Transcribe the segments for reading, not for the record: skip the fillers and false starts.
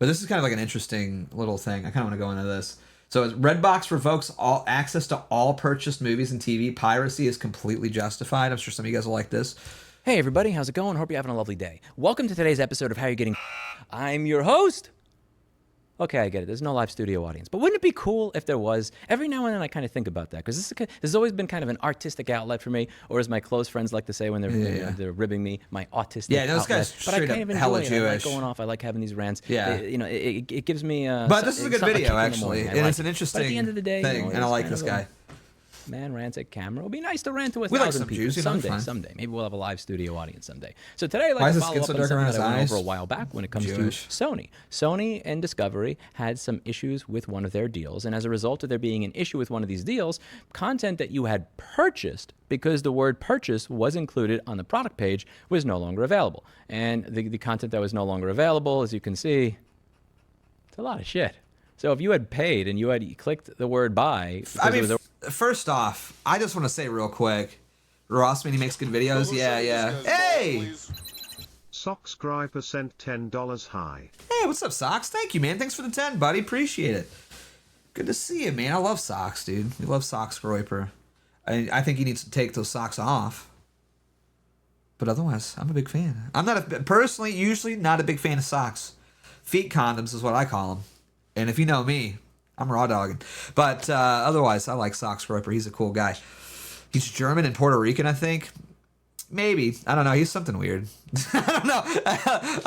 But this is kind of like an interesting little thing. I kind of want to go into this. So RedBox revokes all access to all purchased movies and TV. Piracy is completely justified. I'm sure some of you guys will like this. Hey everybody, how's it going? Hope you're having a lovely day. Welcome to today's episode of How You're Getting. I'm your host. Okay, I get it. There's no live studio audience. But wouldn't it be cool if there was? Every now and then I kind of think about that because this has always been kind of an artistic outlet for me, or as my close friends like to say when they're ribbing me, my autistic those outlet. guys But I straight kind up of hella enjoy it. I like Jewish. going off. I like having these rants. Yeah. It gives me But this is a good video, actually. And And it's an interesting But at the end of the day, thing, and I like this guy. Man rants at camera. It would be nice to rant to 1,000 We like some people Jews, you know, someday. Maybe we'll have a live studio audience someday. So today I'd Why like is to his follow skin up so on dark around something that I his went over eyes? a while back when it comes Jewish. to Sony. Sony and Discovery had some issues with one of their deals, and as a result of there being an issue with one of these deals, content that you had purchased because the word purchase was included on the product page was no longer available. And the content that was no longer available, as you can see, it's a lot of shit. So if you had paid and you had clicked the word buy, I mean, first off, I just want to say real quick, Rossman, he makes good videos. Yeah. Hey! Sockscriber sent $10 high. Hey, what's up, Socks? Thank you, man. Thanks for the 10, buddy. Appreciate it. Good to see you, man. I love Socks, dude. We love Sockscriper. I think he needs to take those socks off. But otherwise, I'm a big fan. I'm not personally, usually not a big fan of socks. Feet condoms is what I call them. And if you know me, I'm raw dogging. But otherwise, I like Sockscriper. He's a cool guy. He's German and Puerto Rican, I think. Maybe. I don't know. He's something weird. I don't know.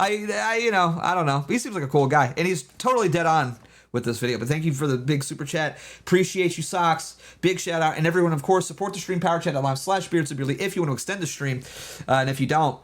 I don't know. He seems like a cool guy. And he's totally dead on with this video. But thank you for the big super chat. Appreciate you, Socks. Big shout out. And everyone, of course, support the stream, powerchat.live/Beardson if you want to extend the stream. And if you don't,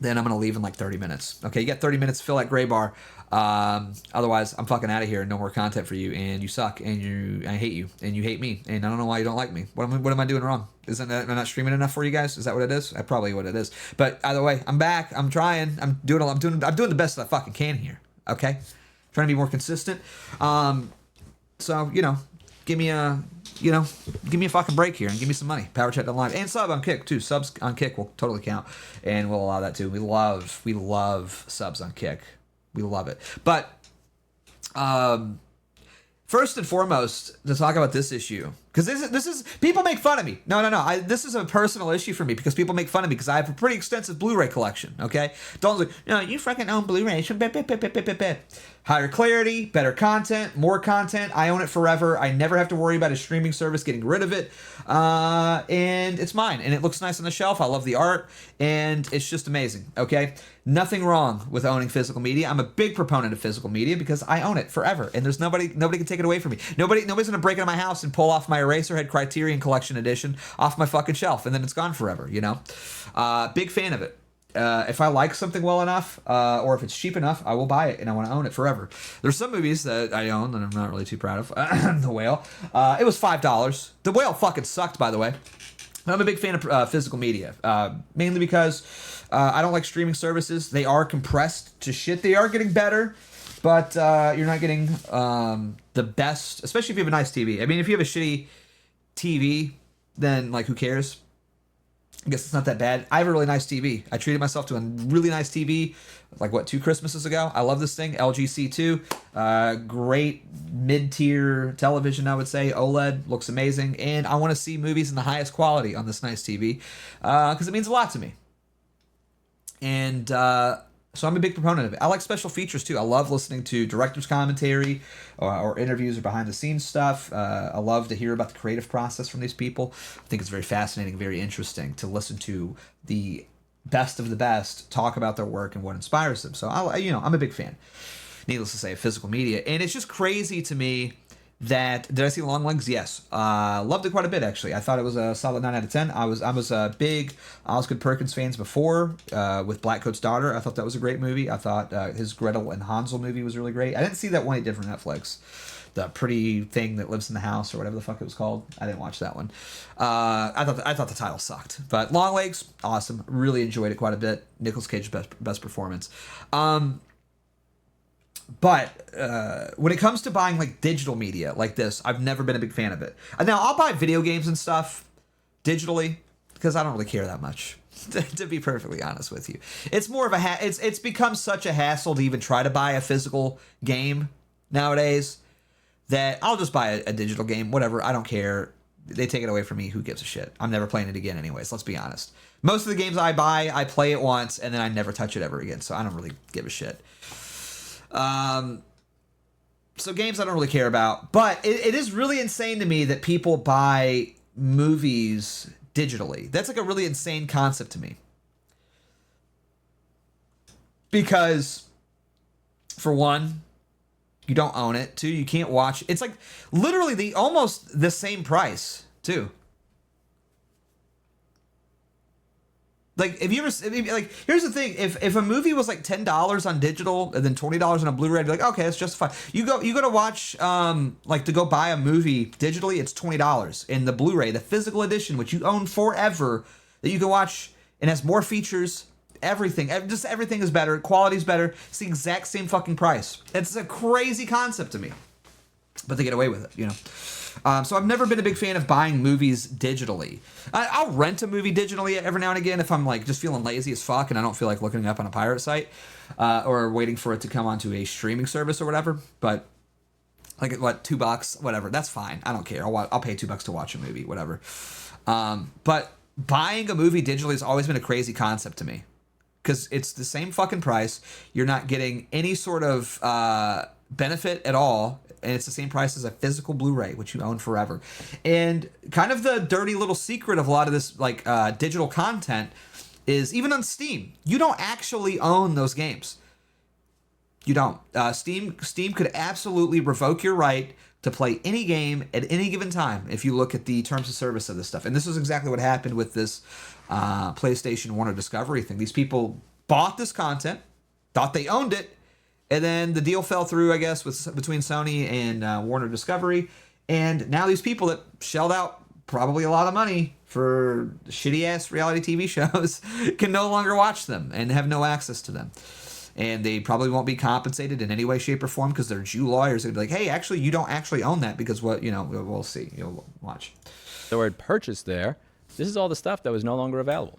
then I'm going to leave in like 30 minutes. Okay, you got 30 minutes to fill that gray bar. Otherwise, I'm fucking out of here. No more content for you, and you suck, and I hate you, and you hate me, and I don't know why you don't like me. What am I doing wrong? Am I not streaming enough for you guys? Is that what it is? That's probably what it is. But either way, I'm back. I'm trying. I'm doing the best that I fucking can here. Okay, trying to be more consistent. So give me a fucking break here and give me some money. Power Chat Live and sub on Kick too. Subs on Kick will totally count, and we'll allow that too. We love subs on Kick. We love it. But first and foremost, to talk about this issue, because this is people make fun of me. No. This is a personal issue for me because people make fun of me because I have a pretty extensive Blu-ray collection. Okay, don't like, no, you fucking own Blu-ray. Higher clarity, better content, more content. I own it forever. I never have to worry about a streaming service getting rid of it. And it's mine. And it looks nice on the shelf. I love the art. And it's just amazing. Okay? Nothing wrong with owning physical media. I'm a big proponent of physical media because I own it forever. And there's nobody can take it away from me. Nobody's going to break into my house and pull off my Eraserhead Criterion Collection Edition off my fucking shelf. And then it's gone forever, Big fan of it. If I like something well enough, or if it's cheap enough, I will buy it and I want to own it forever. There's some movies that I own that I'm not really too proud of. The Whale. It was $5. The Whale fucking sucked, by the way. I'm a big fan of physical media, mainly because I don't like streaming services. They are compressed to shit. They are getting better, but you're not getting the best, especially if you have a nice TV. I mean, if you have a shitty TV, then who cares? I guess it's not that bad. I have a really nice TV. I treated myself to a really nice TV, 2 Christmases ago. I love this thing, LG C2. Great mid-tier television, I would say. OLED, looks amazing. And I want to see movies in the highest quality on this nice TV because it means a lot to me. And so I'm a big proponent of it. I like special features, too. I love listening to director's commentary or interviews or behind-the-scenes stuff. I love to hear about the creative process from these people. I think it's very fascinating, very interesting to listen to the best of the best talk about their work and what inspires them. So, I'm a big fan, needless to say, of physical media. And it's just crazy to me that, did I see Long Legs? Yes. Loved it quite a bit, actually. I thought it was a solid 9 out of 10. I was a big Osgood Perkins fans before with Blackcoat's Daughter. I thought that was a great movie. I thought his Gretel and Hansel movie was really great. I didn't see that one he did for Netflix. The pretty thing that lives in the house or whatever the fuck it was called. I didn't watch that one. I thought the title sucked. But Long Legs, awesome. Really enjoyed it quite a bit. Nicolas Cage's best performance. But when it comes to buying digital media like this, I've never been a big fan of it. Now, I'll buy video games and stuff digitally because I don't really care that much. to be perfectly honest with you. It's more of a it's become such a hassle to even try to buy a physical game nowadays that I'll just buy a digital game, whatever. I don't care. They take it away from me. Who gives a shit? I'm never playing it again anyways. Let's be honest. Most of the games I buy, I play it once and then I never touch it ever again. So I don't really give a shit. So games I don't really care about. But it is really insane to me that people buy movies digitally. That's like a really insane concept to me. Because, for one, you don't own it. Two, you can't watch. It's like literally almost the same price, too. Like, if you ever, like, here's the thing: if a movie was like $10 on digital and then $20 on a Blu-ray, I'd be like, okay, that's justified. You go to watch, like, to go buy a movie digitally, it's $20. In the Blu-ray, the physical edition, which you own forever, that you can watch and has more features, everything, just everything is better, quality's better. It's the exact same fucking price. It's a crazy concept to me, but they get away with it, you know. So I've never been a big fan of buying movies digitally. I'll rent a movie digitally every now and again if I'm like just feeling lazy as fuck and I don't feel like looking it up on a pirate site or waiting for it to come onto a streaming service or whatever. But like what, $2, whatever, that's fine. I don't care. I'll pay $2 to watch a movie, whatever. But buying a movie digitally has always been a crazy concept to me because it's the same fucking price. You're not getting any sort of benefit at all. And it's the same price as a physical Blu-ray, which you own forever. And kind of the dirty little secret of a lot of this like digital content is even on Steam, you don't actually own those games. You don't. Steam could absolutely revoke your right to play any game at any given time if you look at the terms of service of this stuff. And this is exactly what happened with this PlayStation Warner Discovery thing. These people bought this content, thought they owned it, and then the deal fell through, I guess, between Sony and Warner Discovery. And now these people that shelled out probably a lot of money for shitty-ass reality TV shows can no longer watch them and have no access to them. And they probably won't be compensated in any way, shape, or form because they're Jew lawyers. They'd be like, hey, actually, you don't actually own that because what, you know, we'll see. You'll watch. The word purchase there, this is all the stuff that was no longer available.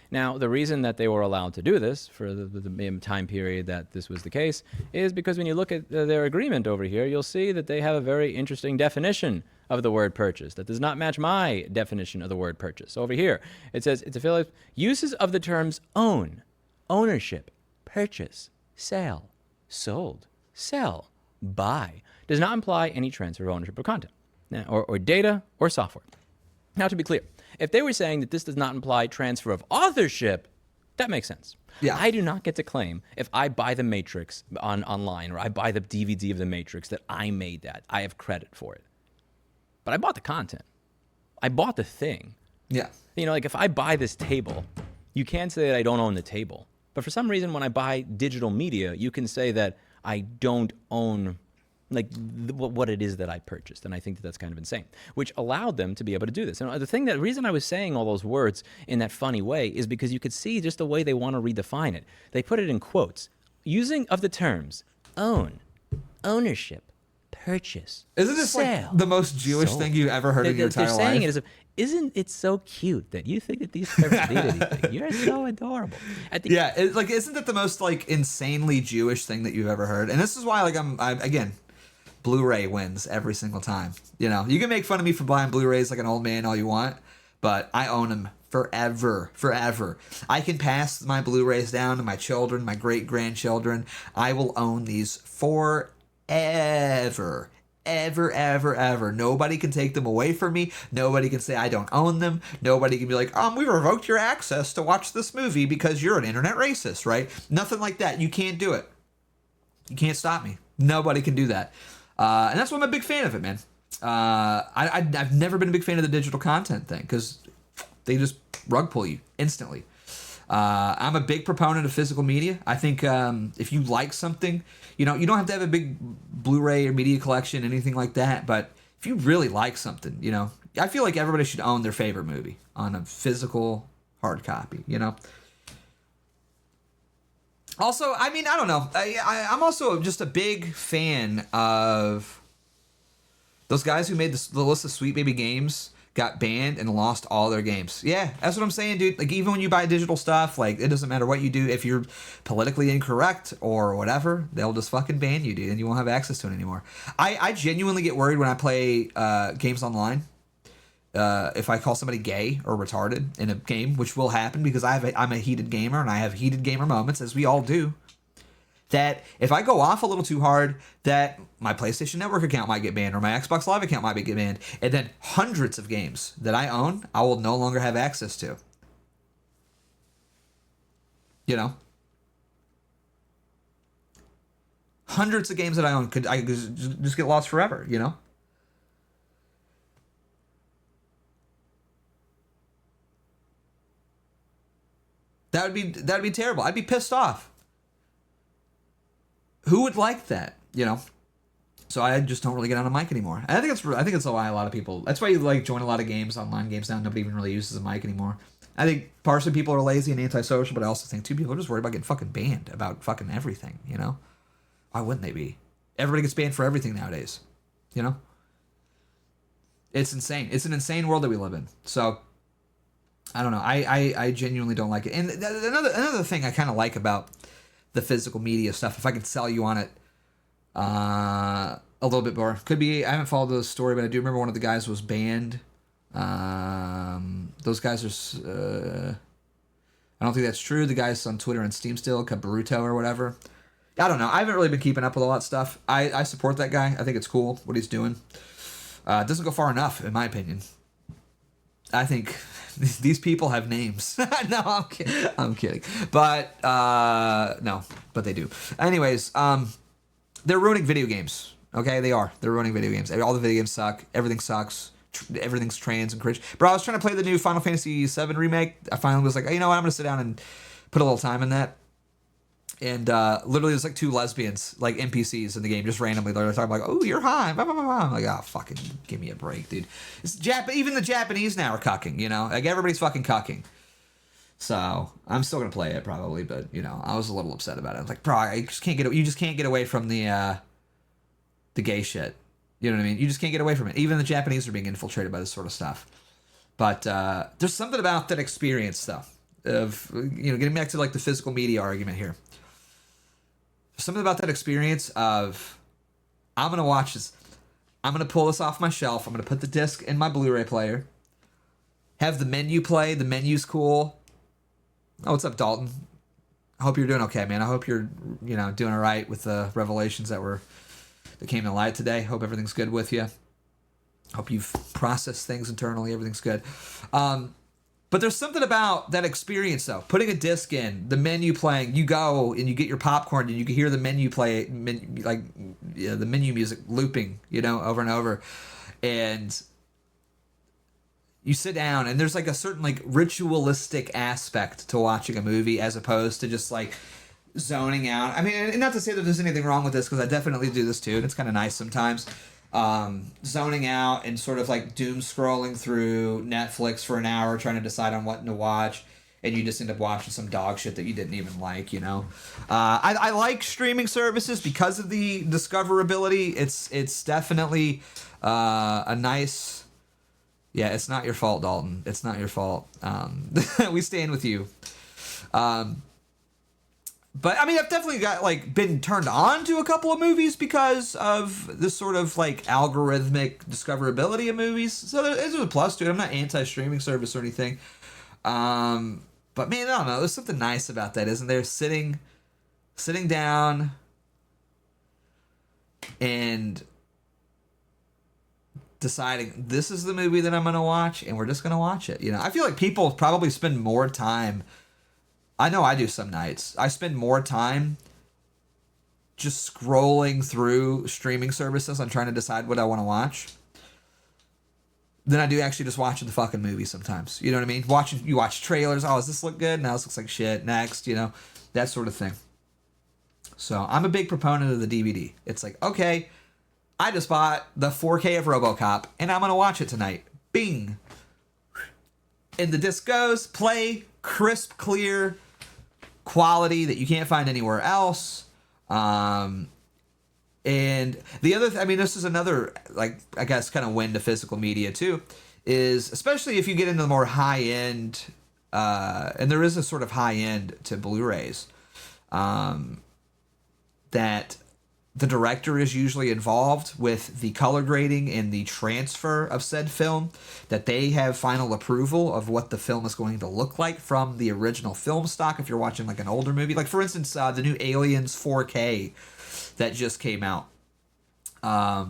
Now, the reason that they were allowed to do this for the time period that this was the case is because when you look at their agreement over here, you'll see that they have a very interesting definition of the word purchase that does not match my definition of the word purchase. Over here, it says it's affiliate uses of the terms own, ownership, purchase, sale, sold, sell, buy does not imply any transfer of ownership of content or data or software. Now, to be clear, if they were saying that this does not imply transfer of authorship, that makes sense. Yeah. I do not get to claim if I buy The Matrix online or I buy the DVD of The Matrix that I made that. I have credit for it. But I bought the content. I bought the thing. Yeah. You know, like if I buy this table, you can't say that I don't own the table. But for some reason, when I buy digital media, you can say that I don't own like what it is that I purchased. And I think that that's kind of insane, which allowed them to be able to do this. And the reason I was saying all those words in that funny way is because you could see just the way they want to redefine it. They put it in quotes, using of the terms own, ownership, purchase, Isn't this sale, like the most Jewish sold. thing you've ever heard in your entire They're life? saying it as if, isn't it so cute that you think that these terms mean anything? You're so adorable. Yeah, isn't that the most like insanely Jewish thing that you've ever heard? And this is why like I'm again, Blu-ray wins every single time. You know, you can make fun of me for buying Blu-rays like an old man all you want, but I own them forever. I can pass my Blu-rays down to my children, my great-grandchildren. I will own these forever. Ever. Nobody can take them away from me. Nobody can say I don't own them. Nobody can be like, we revoked your access to watch this movie because you're an internet racist, right? Nothing like that. You can't do it. You can't stop me. Nobody can do that. And that's why I'm a big fan of it, man. I've never been a big fan of the digital content thing because they just rug pull you instantly. I'm a big proponent of physical media. I think if you like something, you know, you don't have to have a big Blu-ray or media collection, anything like that. But if you really like something, you know, I feel like everybody should own their favorite movie on a physical hard copy, you know. Also, I mean, I don't know. I'm also just a big fan of those guys who made the list of Sweet Baby Games. got banned and lost all their games. Yeah, that's what I'm saying, dude. Like, even when you buy digital stuff, like, it doesn't matter what you do. If you're politically incorrect or whatever, they'll just fucking ban you, dude, and you won't have access to it anymore. I genuinely get worried when I play games online. If I call somebody gay or retarded in a game, which will happen because I'm a heated gamer and I have heated gamer moments, as we all do, that if I go off a little too hard, that my PlayStation Network account might get banned or my Xbox Live account might get banned, and then hundreds of games that I own, I will no longer have access to. You know? Hundreds of games that I own could just get lost forever, you know? That'd be terrible. I'd be pissed off. Who would like that, you know? So I just don't really get on a mic anymore. And I think it's why a lot of people. That's why you like join a lot of games, online games now. Nobody even really uses a mic anymore. I think partially people are lazy and antisocial, but I also think people are just worried about getting fucking banned about fucking everything. You know? Why wouldn't they be? Everybody gets banned for everything nowadays. You know? It's insane. It's an insane world that we live in. So I don't know. I genuinely don't like it. And another thing I kind of like about the physical media stuff, if I could sell you on it a little bit more, could be, I haven't followed the story, but I do remember one of the guys was banned. Those guys are I don't think that's true. The guy's on Twitter and Steam still, Cabruto or whatever. I don't know. I haven't really been keeping up with all that stuff. I support that guy. I think it's cool what he's doing. It doesn't go far enough, in my opinion. I think these people have names. No, I'm kidding. But no, but they do. Anyways, they're ruining video games. Okay, they are. They're ruining video games. All the video games suck. Everything sucks. Everything's trans and cringe. Bro, I was trying to play the new Final Fantasy VII remake. I finally was like, oh, you know what? I'm gonna sit down and put a little time in that. And literally, there's like two lesbians, like NPCs in the game, just randomly. They're talking like, "Oh, you're high." Blah, blah, blah, blah. I'm like, "Oh, fucking give me a break, dude." Even the Japanese now are cucking, you know. Like everybody's fucking cucking. So I'm still gonna play it probably, but you know, I was a little upset about it. I was like, "Bro, you just can't get away from the gay shit." You know what I mean? You just can't get away from it. Even the Japanese are being infiltrated by this sort of stuff. But there's something about that experience, though, of getting back to like the physical media argument here. Something about that experience of, I'm going to watch this. I'm going to pull this off my shelf. I'm going to put the disc in my Blu-ray player. Have the menu play. The menu's cool. Oh, what's up, Dalton? I hope you're doing okay, man. I hope you're, doing all right with the revelations that came to light today. Hope everything's good with you. Hope you've processed things internally. Everything's good. But there's something about that experience, though. Putting a disc in, the menu playing, you go and you get your popcorn and you can hear the menu play, the menu music looping, over and over. And you sit down and there's like a certain like ritualistic aspect to watching a movie as opposed to just like zoning out. I mean, and not to say that there's anything wrong with this because I definitely do this too. And it's kind of nice sometimes. Zoning out and sort of like doom scrolling through Netflix for an hour trying to decide on what to watch, and you just end up watching some dog shit that you didn't even like, I like streaming services because of the discoverability. It's definitely a nice... Yeah, it's not your fault, Dalton. It's not your fault. We stand with you. But I mean, I've definitely been turned on to a couple of movies because of this sort of like algorithmic discoverability of movies. So there's a plus to it. I'm not anti-streaming service or anything. But man, I don't know. There's something nice about that, isn't there? Sitting down and deciding this is the movie that I'm gonna watch, and we're just gonna watch it. I feel like people probably spend more time. I know I do some nights. I spend more time just scrolling through streaming services and trying to decide what I want to watch than I do actually just watching the fucking movie sometimes. You know what I mean? You watch trailers. Oh, does this look good? Now this looks like shit. Next, that sort of thing. So I'm a big proponent of the DVD. It's like, okay, I just bought the 4K of RoboCop and I'm going to watch it tonight. Bing. And the disc goes, play, crisp, clear, quality that you can't find anywhere else. And the other, this is another, I guess, kind of win to physical media too, is, especially if you get into the more high end, and there is a sort of high end to Blu-rays, that the director is usually involved with the color grading and the transfer of said film, that they have final approval of what the film is going to look like from the original film stock. If you're watching like an older movie, like for instance, the new Aliens 4K that just came out. A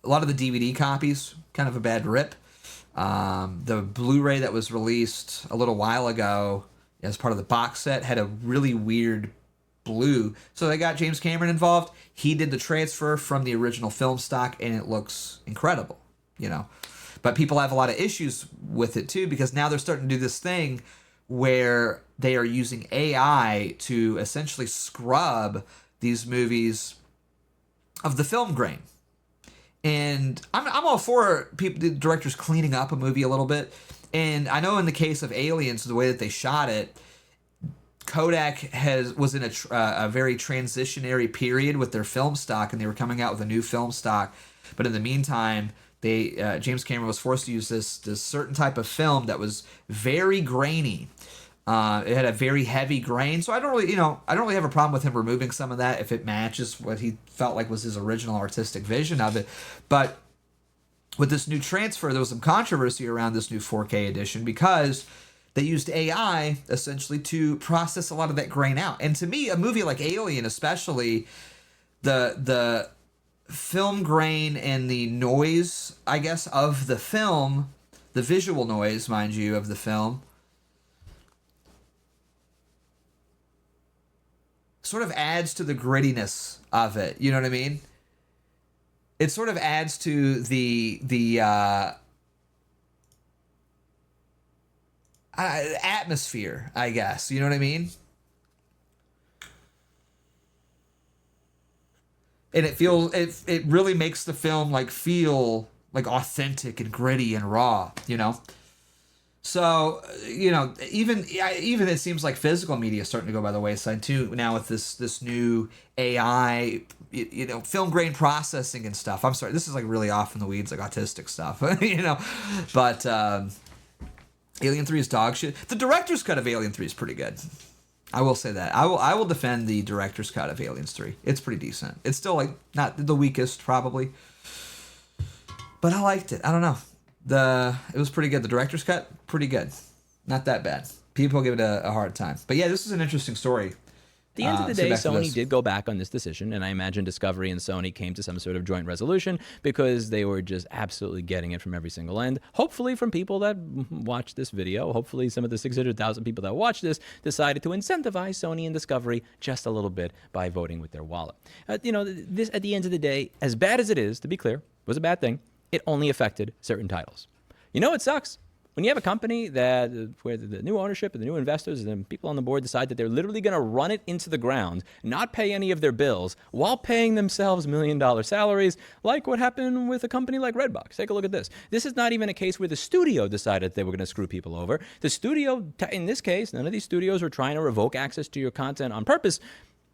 lot of the DVD copies, kind of a bad rip. The Blu-ray that was released a little while ago as part of the box set had a really weird blue. So they got James Cameron involved. He did the transfer from the original film stock, and it looks incredible, you know. But people have a lot of issues with it too, because now they're starting to do this thing where they are using AI to essentially scrub these movies of the film grain. And I'm all for the directors cleaning up a movie a little bit. And I know in the case of Aliens, the way that they shot it, Kodak was in a very transitionary period with their film stock, and they were coming out with a new film stock. But in the meantime, James Cameron was forced to use this certain type of film that was very grainy. It had a very heavy grain, so I don't really have a problem with him removing some of that if it matches what he felt like was his original artistic vision of it. But with this new transfer, there was some controversy around this new 4K edition because they used AI essentially to process a lot of that grain out. And to me, a movie like Alien, especially, the film grain and the noise, I guess, of the film, the visual noise, mind you, of the film, sort of adds to the grittiness of it. You know what I mean? It sort of adds to the atmosphere, I guess. You know what I mean? And it really makes the film feel like authentic and gritty and raw, you know? So, you know, even it seems like physical media is starting to go by the wayside too now with this new AI, you know, film grain processing and stuff. I'm sorry, this is like really off in the weeds, like autistic stuff, you know. But Alien 3 is dog shit. The director's cut of Alien 3 is pretty good. I will say that. I will defend the director's cut of Aliens 3. It's pretty decent. It's still like not the weakest probably, but I liked it. I don't know. It was pretty good. The director's cut, pretty good. Not that bad. People give it a hard time. But yeah, this is an interesting story. At the end of the day, Sony did go back on this decision, and I imagine Discovery and Sony came to some sort of joint resolution because they were just absolutely getting it from every single end. Hopefully from people that watch this video, hopefully some of the 600,000 people that watch this decided to incentivize Sony and Discovery just a little bit by voting with their wallet. You know, this at the end of the day, as bad as it is, to be clear, was a bad thing. It only affected certain titles. You know, it sucks. When you have a company where the new ownership and the new investors and people on the board decide that they're literally going to run it into the ground, not pay any of their bills, while paying themselves $1 million salaries, like what happened with a company like RedBox. Take a look at this. This is not even a case where the studio decided they were going to screw people over. The studio, in this case, none of these studios were trying to revoke access to your content on purpose.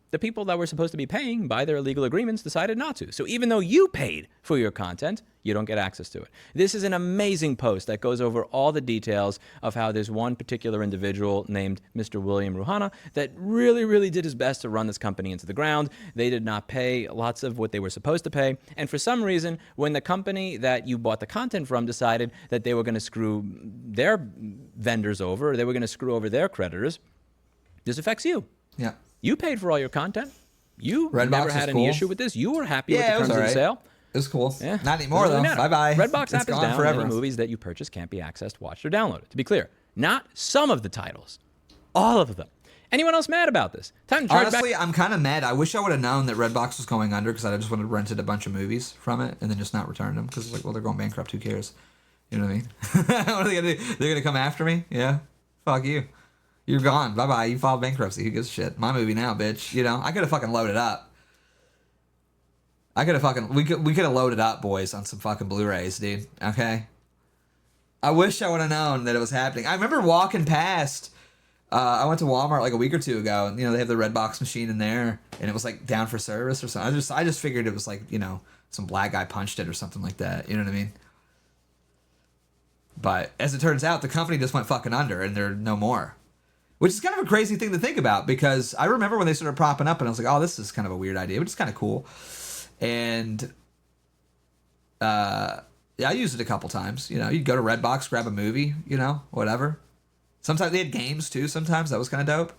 The people that were supposed to be paying by their legal agreements decided not to. So even though you paid for your content, you don't get access to it. This is an amazing post that goes over all the details of how there's one particular individual named Mr. William Ruhana that really, really did his best to run this company into the ground. They did not pay lots of what they were supposed to pay. And for some reason, when the company that you bought the content from decided that they were going to screw their vendors over, or they were going to screw over their creditors, this affects you. Yeah. You paid for all your content. You RedBox never had any cool. issue with this. You were happy with the terms of the right. sale. It was cool. Yeah. Not anymore, though. Bye-bye. RedBox app is down. Forever. Any movies that you purchase can't be accessed, watched, or downloaded. To be clear, not some of the titles. All of them. Anyone else mad about this? Time to charge Honestly, back. I'm kind of mad. I wish I would have known that RedBox was going under because I just would have rented a bunch of movies from it and then just not returned them because it's like, well, they're going bankrupt. Who cares? You know what I mean? What are they going to do? They're going to come after me? Yeah. Fuck you. You're gone. Bye-bye. You filed bankruptcy. Who gives a shit? My movie now, bitch. You know, I could have fucking loaded up. We could have loaded up, boys, on some fucking Blu-rays, dude. Okay? I wish I would have known that it was happening. I remember walking past, I went to Walmart like a week or two ago, and, you know, they have the RedBox machine in there, and it was like down for service or something. I just figured it was like, you know, some black guy punched it or something like that. You know what I mean? But as it turns out, the company just went fucking under and they're no more. Which is kind of a crazy thing to think about because I remember when they started propping up and I was like, oh, this is kind of a weird idea, but it's kind of cool. And yeah, I used it a couple times. You know, you'd go to Redbox, grab a movie, you know, whatever. Sometimes they had games too. Sometimes that was kind of dope.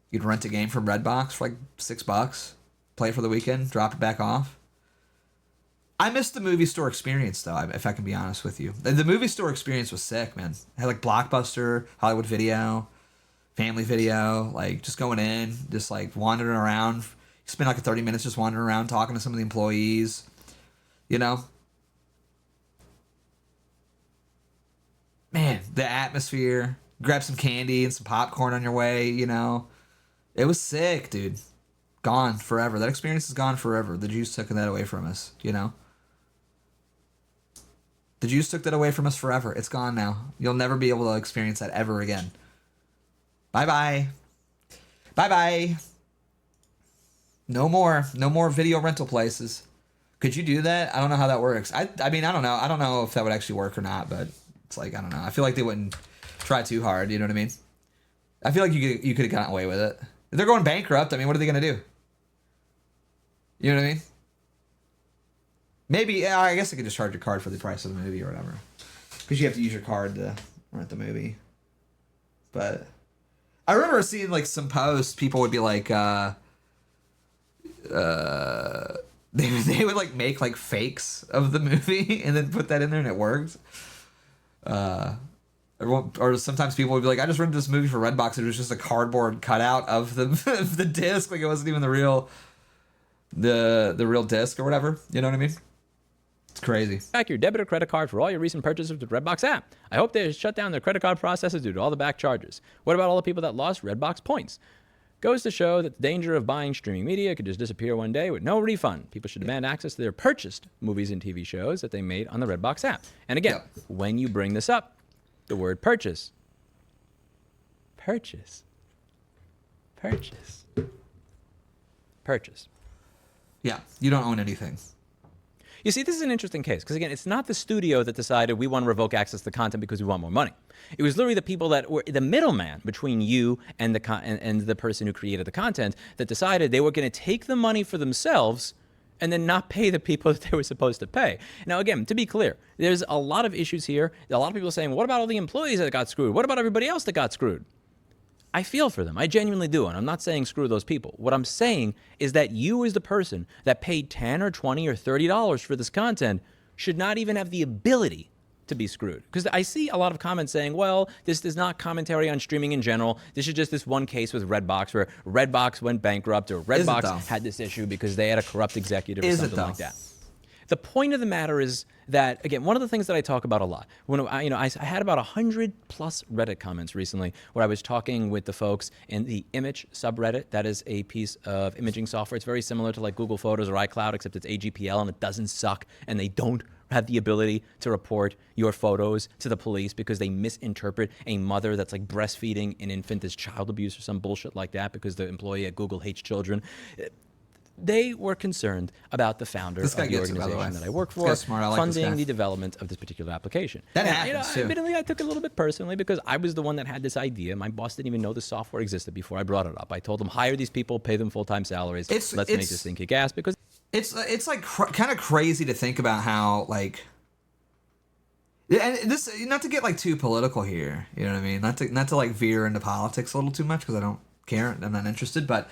You'd rent a game from Redbox for like $6, play it for the weekend, drop it back off. I missed the movie store experience though, if I can be honest with you. The movie store experience was sick, man. I had like Blockbuster, Hollywood Video, Family Video, like just going in, just like wandering around. Spend like 30 minutes just wandering around talking to some of the employees, you know? Man, the atmosphere, grab some candy and some popcorn on your way, you know? It was sick, dude. Gone forever. That experience is gone forever. The Jews took that away from us, you know? The Jews took that away from us forever. It's gone now. You'll never be able to experience that ever again. Bye-bye. Bye-bye. No more video rental places. Could you do that? I don't know how that works. I mean, I don't know. I don't know if that would actually work or not, but it's like, I don't know. I feel like they wouldn't try too hard, you know what I mean? I feel like you could have gotten away with it. If they're going bankrupt, I mean, what are they going to do? You know what I mean? Maybe, yeah, I guess I could just charge your card for the price of the movie or whatever. Because you have to use your card to rent the movie. But I remember seeing like some posts, people would be like, they would like make like fakes of the movie and then put that in there and it worked. Or sometimes people would be like, I just rented this movie for Redbox and it was just a cardboard cutout of the of the disc, like it wasn't even the real disc or whatever. You know what I mean? It's crazy. Back your debit or credit card for all your recent purchases with Redbox app. I hope they shut down their credit card processes due to all the back charges. What about all the people that lost Redbox points? Goes to show that the danger of buying streaming media could just disappear one day with no refund. People should demand access to their purchased movies and TV shows that they made on the Redbox app. And again, when you bring this up, the word purchase. Purchase. Yeah, you don't own anything. You see, this is an interesting case because, again, it's not the studio that decided we want to revoke access to the content because we want more money. It was literally the people that were the middleman between you and the person who created the content that decided they were going to take the money for themselves and then not pay the people that they were supposed to pay. Now, again, to be clear, there's a lot of issues here. A lot of people are saying, what about all the employees that got screwed? What about everybody else that got screwed? I feel for them. I genuinely do. And I'm not saying screw those people. What I'm saying is that you as the person that paid $10 or $20 or $30 for this content should not even have the ability to be screwed. Because I see a lot of comments saying, well, this is not commentary on streaming in general. This is just this one case with Redbox where Redbox went bankrupt or Redbox had this issue because they had a corrupt executive or something like that. The point of the matter is that, again, one of the things that I talk about a lot, when I had about 100 plus Reddit comments recently where I was talking with the folks in the image subreddit. That is a piece of imaging software. It's very similar to like Google Photos or iCloud, except it's AGPL and it doesn't suck and they don't have the ability to report your photos to the police because they misinterpret a mother that's like breastfeeding an infant as child abuse or some bullshit like that because the employee at Google hates children. They were concerned about the founder of the organization that I work for funding the development of this particular application. That happens too. Admittedly, I took it a little bit personally because I was the one that had this idea. My boss didn't even know the software existed before I brought it up. I told him, hire these people, pay them full-time salaries. Let's make this thing kick ass because it's like kind of crazy to think about how like. And this, not to get like too political here, you know what I mean? Not to like veer into politics a little too much because I don't care. I'm not interested, but.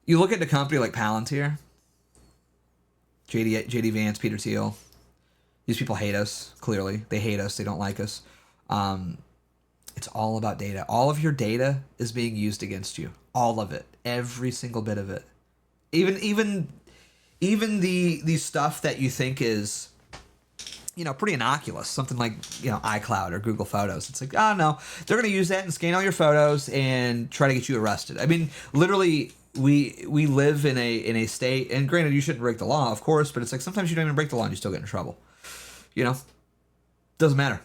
You look at a company like Palantir, JD Vance, Peter Thiel. These people hate us, clearly. They hate us. They don't like us. It's all about data. All of your data is being used against you. All of it. Every single bit of it. Even the stuff that you think is, pretty innocuous. Something like, iCloud or Google Photos. It's like, oh, no. They're going to use that and scan all your photos and try to get you arrested. I mean, literally... We live in a state, and granted, you shouldn't break the law, of course, but it's like sometimes you don't even break the law and you still get in trouble. Doesn't matter.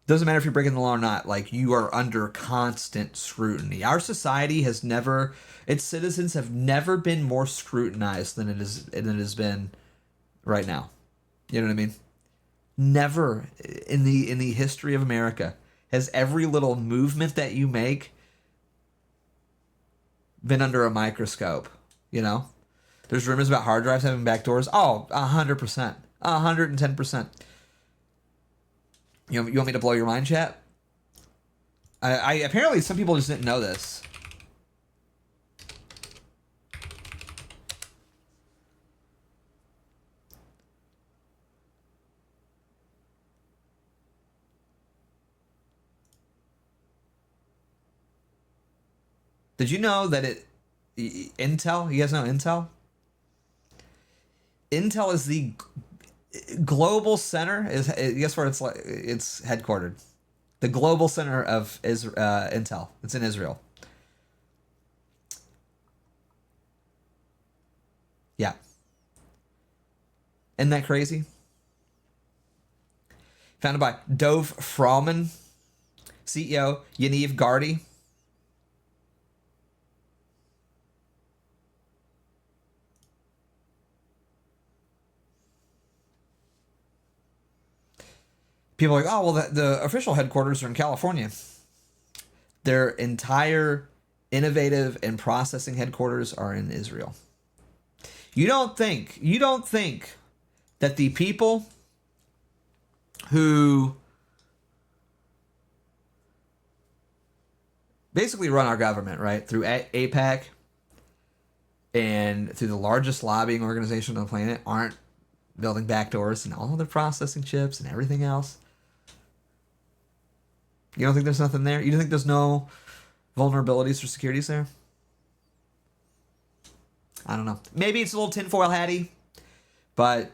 Doesn't matter if you're breaking the law or not. Like, you are under constant scrutiny. Our society has never, its citizens have never been more scrutinized than it has been right now. You know what I mean? Never in the history of America has every little movement that you make been under a microscope, you know? There's rumors about hard drives having backdoors. Oh, 100%. 110%. You want me to blow your mind, chat? I apparently some people just didn't know this. Did you know that Intel, you guys know Intel? Intel is the global center, guess where it's headquartered? The global center of Intel. It's in Israel. Yeah. Isn't that crazy? Founded by Dov Fromman, CEO Yaniv Gardi. People are like, oh, well, the official headquarters are in California. Their entire innovative and processing headquarters are in Israel. You don't think that the people who basically run our government, right, through APAC and through the largest lobbying organization on the planet aren't building backdoors and all their processing chips and everything else? You don't think there's nothing there? You don't think there's no vulnerabilities or securities there? I don't know. Maybe it's a little tinfoil hatty, but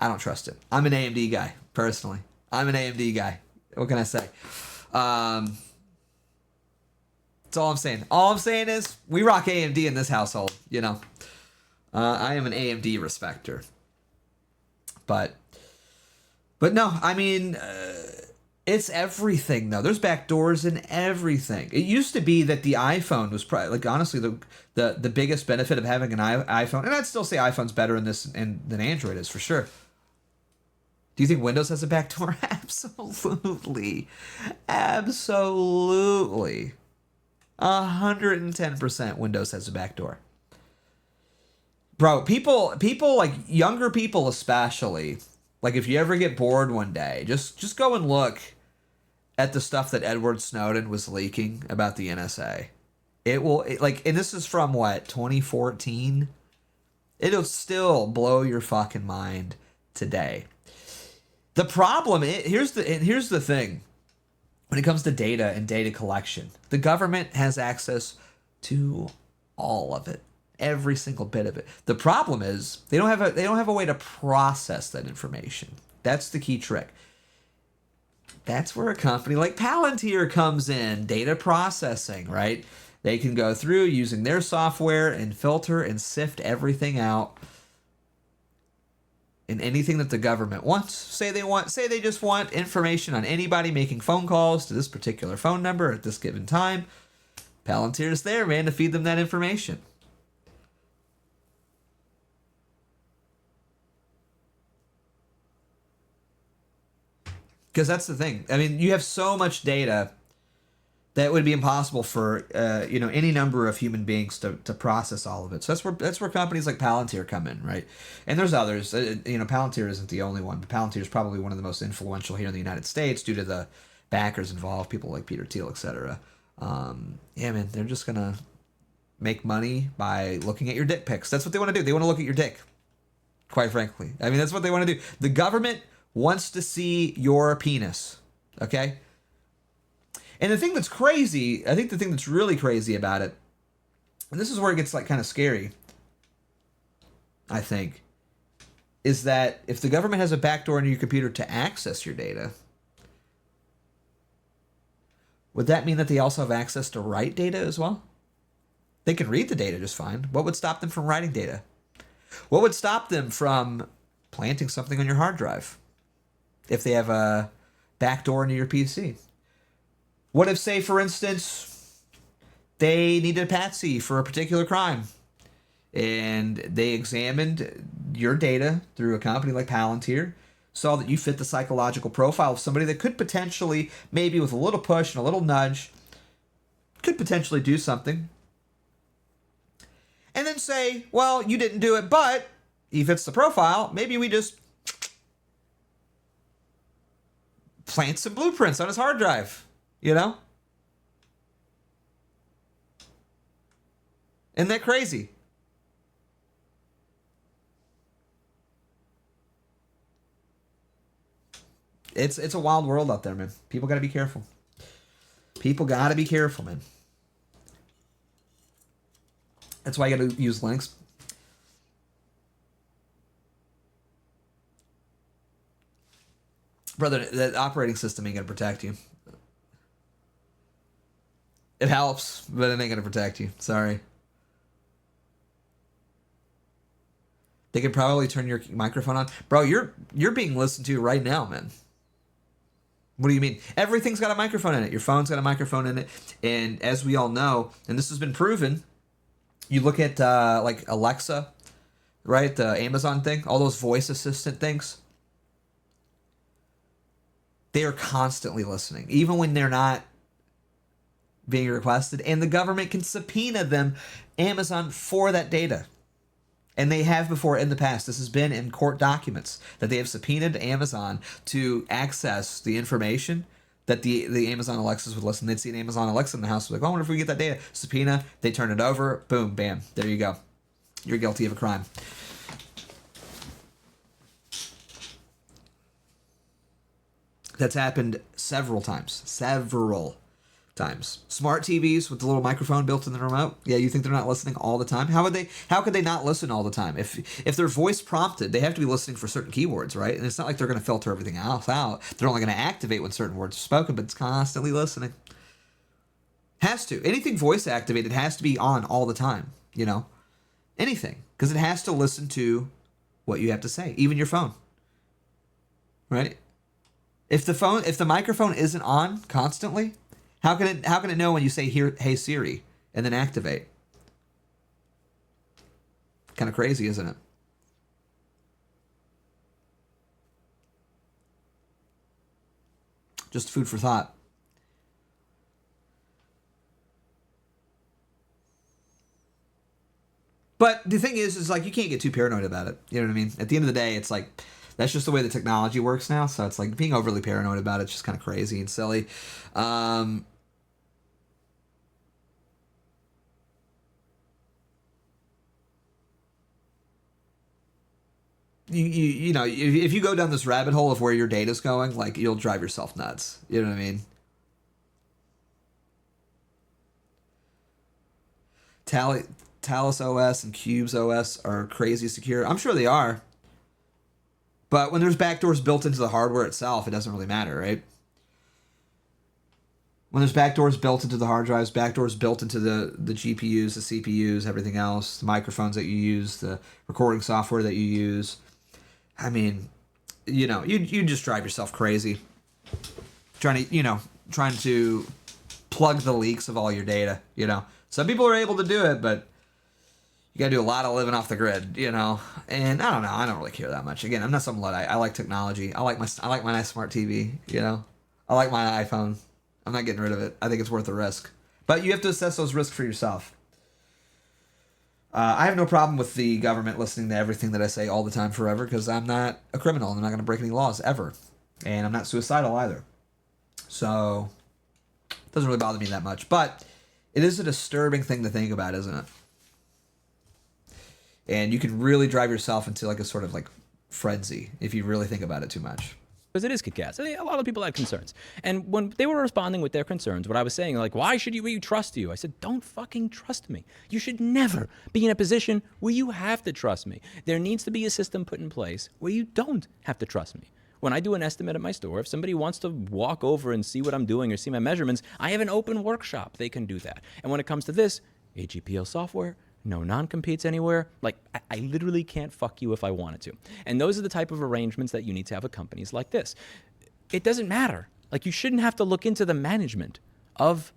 I don't trust it. I'm an AMD guy, personally. I'm an AMD guy. What can I say? That's all I'm saying. All I'm saying is we rock AMD in this household, you know. I am an AMD respecter. But no, I mean, it's everything, though. There's backdoors in everything. It used to be that the iPhone was probably, like, honestly, the biggest benefit of having an iPhone, and I'd still say iPhone's better in this than Android is, for sure. Do you think Windows has a backdoor? Absolutely. Absolutely. 110% Windows has a backdoor. Bro, people like younger people especially, like if you ever get bored one day, just go and look at the stuff that Edward Snowden was leaking about the NSA. And this is from what, 2014? It'll still blow your fucking mind today. The problem is, here's the thing. When it comes to data and data collection, the government has access to all of it. Every single bit of it. The problem is they don't have a way to process that information. That's the key trick. That's where a company like Palantir comes in, data processing, right? They can go through using their software and filter and sift everything out. And anything that the government wants, say they just want information on anybody making phone calls to this particular phone number at this given time. Palantir's there, man, to feed them that information. Because that's the thing. I mean, you have so much data that it would be impossible for any number of human beings to process all of it. So that's where companies like Palantir come in, right? And there's others. Palantir isn't the only one, but Palantir is probably one of the most influential here in the United States due to the backers involved, people like Peter Thiel, etc. Yeah, man, they're just gonna make money by looking at your dick pics. That's what they want to do. They want to look at your dick. Quite frankly, I mean, that's what they want to do. The government wants to see your penis, okay? And the thing that's crazy, I think the thing that's really crazy about it, and this is where it gets like kind of scary, I think, is that if the government has a backdoor into your computer to access your data, would that mean that they also have access to write data as well? They can read the data just fine. What would stop them from writing data? What would stop them from planting something on your hard drive if they have a backdoor into your PC? What if, say, for instance, they needed a patsy for a particular crime and they examined your data through a company like Palantir, saw that you fit the psychological profile of somebody that could potentially, maybe with a little push and a little nudge, could potentially do something. And then say, well, you didn't do it, but he fits the profile. Maybe we just plant some blueprints on his hard drive, you know? Isn't that crazy? It's a wild world out there, man. People got to be careful. People got to be careful, man. That's why you got to use Linux. Brother, that operating system ain't going to protect you. It helps, but it ain't going to protect you. Sorry. They could probably turn your microphone on. Bro, you're being listened to right now, man. What do you mean? Everything's got a microphone in it. Your phone's got a microphone in it. And as we all know, and this has been proven, you look at like Alexa, right? The Amazon thing, all those voice assistant things. They are constantly listening, even when they're not being requested. And the government can subpoena them, Amazon, for that data. And they have before in the past. This has been in court documents that they have subpoenaed Amazon to access the information that the Amazon Alexas would listen. They'd see an Amazon Alexa in the house. Like, oh, I wonder if we get that data. Subpoena. They turn it over. Boom, bam. There you go. You're guilty of a crime. That's happened several times. Several times. Smart TVs with the little microphone built in the remote. Yeah, you think they're not listening all the time? How could they not listen all the time? If they're voice prompted, they have to be listening for certain keywords, right? And it's not like they're going to filter everything else out. They're only going to activate when certain words are spoken, but it's constantly listening. Has to. Anything voice activated has to be on all the time, you know? Anything. Because it has to listen to what you have to say. Even your phone. Right? If the microphone isn't on constantly, how can it know when you say here, hey Siri, and then activate? Kind of crazy, isn't it? Just food for thought. But the thing is like you can't get too paranoid about it. You know what I mean? At the end of the day, it's like that's just the way the technology works now. So it's like being overly paranoid about it's just kind of crazy and silly. You know, if you go down this rabbit hole of where your data's going, like you'll drive yourself nuts. You know what I mean? Talos OS and Cubes OS are crazy secure. I'm sure they are. But when there's backdoors built into the hardware itself, it doesn't really matter, right? When there's backdoors built into the hard drives, backdoors built into the GPUs, the CPUs, everything else, the microphones that you use, the recording software that you use. I mean, you know, you just drive yourself crazy trying to plug the leaks of all your data, you know. Some people are able to do it, but you got to do a lot of living off the grid, you know. And I don't know. I don't really care that much. Again, I'm not some Luddite. I like technology. I like my nice smart TV, you know. I like my iPhone. I'm not getting rid of it. I think it's worth the risk. But you have to assess those risks for yourself. I have no problem with the government listening to everything that I say all the time forever because I'm not a criminal and I'm not going to break any laws ever. And I'm not suicidal either. So it doesn't really bother me that much. But it is a disturbing thing to think about, isn't it? And you can really drive yourself into like a sort of like frenzy if you really think about it too much. Because it is kick-ass. A lot of people had concerns. And when they were responding with their concerns, what I was saying, like, why should we trust you? I said, don't fucking trust me. You should never be in a position where you have to trust me. There needs to be a system put in place where you don't have to trust me. When I do an estimate at my store, if somebody wants to walk over and see what I'm doing or see my measurements, I have an open workshop. They can do that. And when it comes to this, AGPL software, no non-competes anywhere. Like, I literally can't fuck you if I wanted to. And those are the type of arrangements that you need to have with companies like this. It doesn't matter. Like, you shouldn't have to look into the management of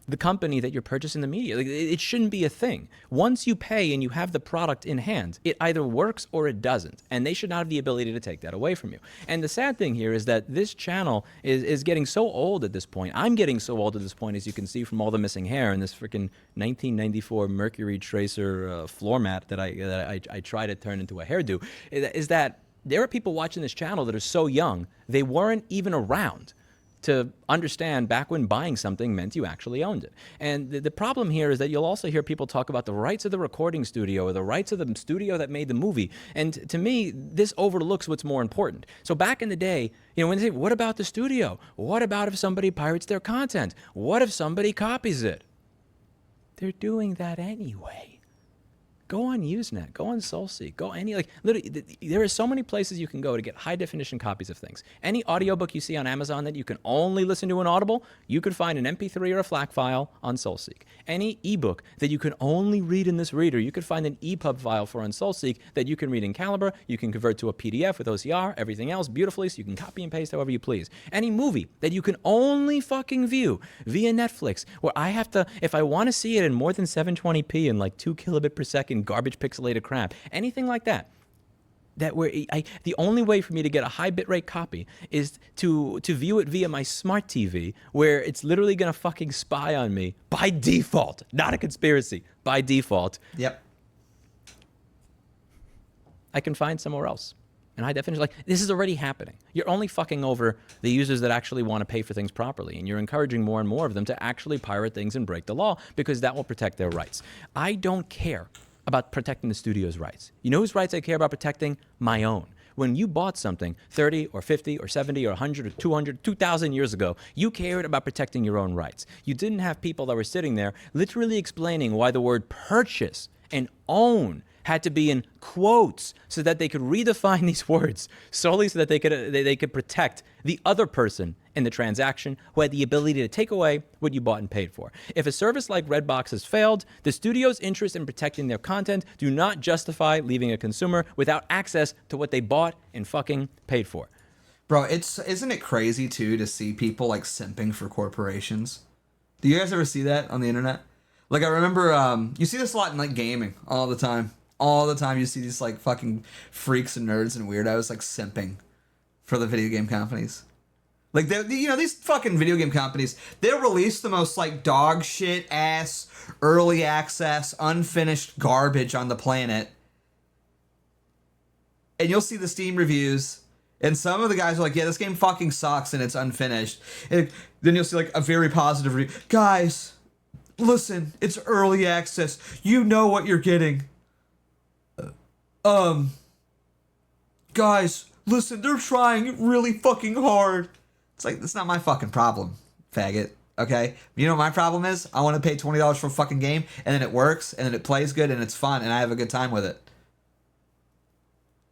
the company that you're purchasing the media. Like, it shouldn't be a thing. Once you pay and you have the product in hand, it either works or it doesn't. And they should not have the ability to take that away from you. And the sad thing here is that this channel is getting so old at this point. I'm getting so old at this point, as you can see from all the missing hair and this freaking 1994 Mercury Tracer floor mat that I try to turn into a hairdo, is that there are people watching this channel that are so young, they weren't even around to understand back when buying something meant you actually owned it. And the problem here is that you'll also hear people talk about the rights of the recording studio or the rights of the studio that made the movie. And to me, this overlooks what's more important. So back in the day, when they say, what about the studio? What about if somebody pirates their content? What if somebody copies it? They're doing that anyway. Go on Usenet, go on SoulSeek, go literally, there are so many places you can go to get high definition copies of things. Any audiobook you see on Amazon that you can only listen to in Audible, you could find an MP3 or a FLAC file on SoulSeek. Any ebook that you can only read in this reader, you could find an EPUB file for on SoulSeek that you can read in Calibre, you can convert to a PDF with OCR, everything else beautifully, so you can copy and paste however you please. Any movie that you can only fucking view via Netflix, where I have to, if I want to see it in more than 720p and like 2 kilobit per second garbage pixelated crap, anything like that, the only way for me to get a high bitrate copy is to view it via my smart TV, where it's literally gonna fucking spy on me by default, not a conspiracy, by default. Yep. I can find somewhere else. And high definition, this is already happening. You're only fucking over the users that actually want to pay for things properly, and you're encouraging more and more of them to actually pirate things and break the law, because that will protect their rights. I don't care about protecting the studio's rights. You know whose rights I care about protecting? My own. When you bought something 30 or 50 or 70 or 100 or 200, 2,000 years ago, you cared about protecting your own rights. You didn't have people that were sitting there literally explaining why the word purchase and own had to be in quotes so that they could redefine these words solely so that they could protect the other person in the transaction who had the ability to take away what you bought and paid for. If a service like RedBox has failed, the studio's interest in protecting their content do not justify leaving a consumer without access to what they bought and fucking paid for. Bro, isn't it crazy too to see people like simping for corporations? Do you guys ever see that on the internet? Like, I remember you see this a lot in like gaming all the time. All the time you see these like fucking freaks and nerds and weirdos like simping for the video game companies. Like, these fucking video game companies, they'll release the most like dog shit ass early access unfinished garbage on the planet. And you'll see the Steam reviews, and some of the guys are like, yeah, this game fucking sucks and it's unfinished. And then you'll see like a very positive review. Guys, listen, it's early access. You know what you're getting. Guys, listen, they're trying really fucking hard. It's like, that's not my fucking problem, faggot, okay? You know what my problem is? I want to pay $20 for a fucking game, and then it works, and then it plays good, and it's fun, and I have a good time with it.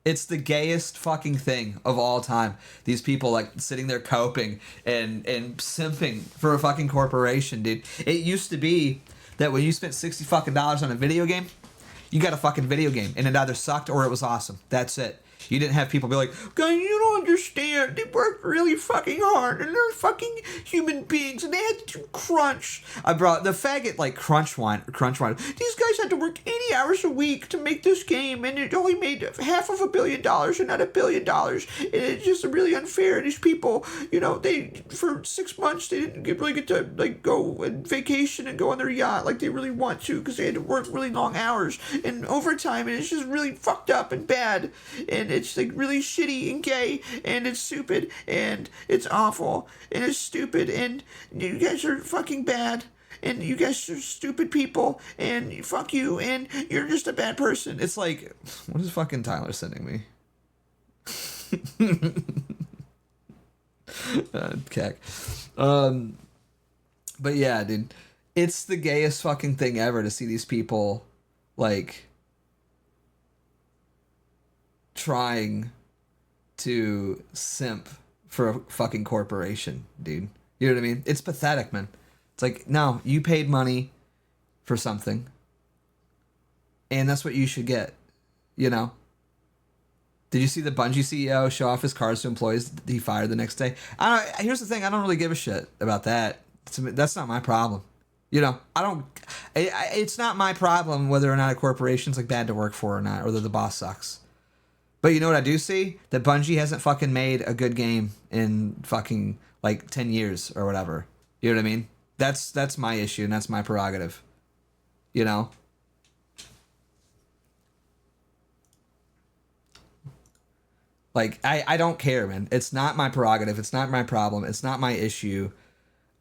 It's the gayest fucking thing of all time. These people, like, sitting there coping and simping for a fucking corporation, dude. It used to be that when you spent $60 fucking dollars on a video game, you got a fucking video game, and it either sucked or it was awesome. That's it. You didn't have people be like, guys, you don't understand. They worked really fucking hard, and they're fucking human beings, and they had to crunch. I brought the faggot like crunch wine. These guys had to work 80 hours a week to make this game, and it only made $500 million and not $1 billion. And it's just really unfair. These people, they for 6 months they didn't really get to like go and vacation and go on their yacht like they really want to, because they had to work really long hours and overtime, and it's just really fucked up and bad, and it's like really shitty and gay, and it's stupid, and it's awful, and it's stupid, and you guys are fucking bad, and you guys are stupid people, and fuck you, and you're just a bad person. It's like, what is fucking Tyler sending me? Keck. But yeah, dude, it's the gayest fucking thing ever to see these people like trying to simp for a fucking corporation, dude. You know what I mean? It's pathetic, man. It's like, no, you paid money for something, and that's what you should get, Did you see the Bungie CEO show off his cars to employees that he fired the next day? Here's the thing, I don't really give a shit about that. That's not my problem. You know, it's not my problem whether or not a corporation's like bad to work for or not, or that the boss sucks. But you know what I do see? That Bungie hasn't fucking made a good game in fucking like 10 years or whatever. You know what I mean? That's my issue, and that's my prerogative. You know? Like, I don't care, man. It's not my prerogative. It's not my problem. It's not my issue.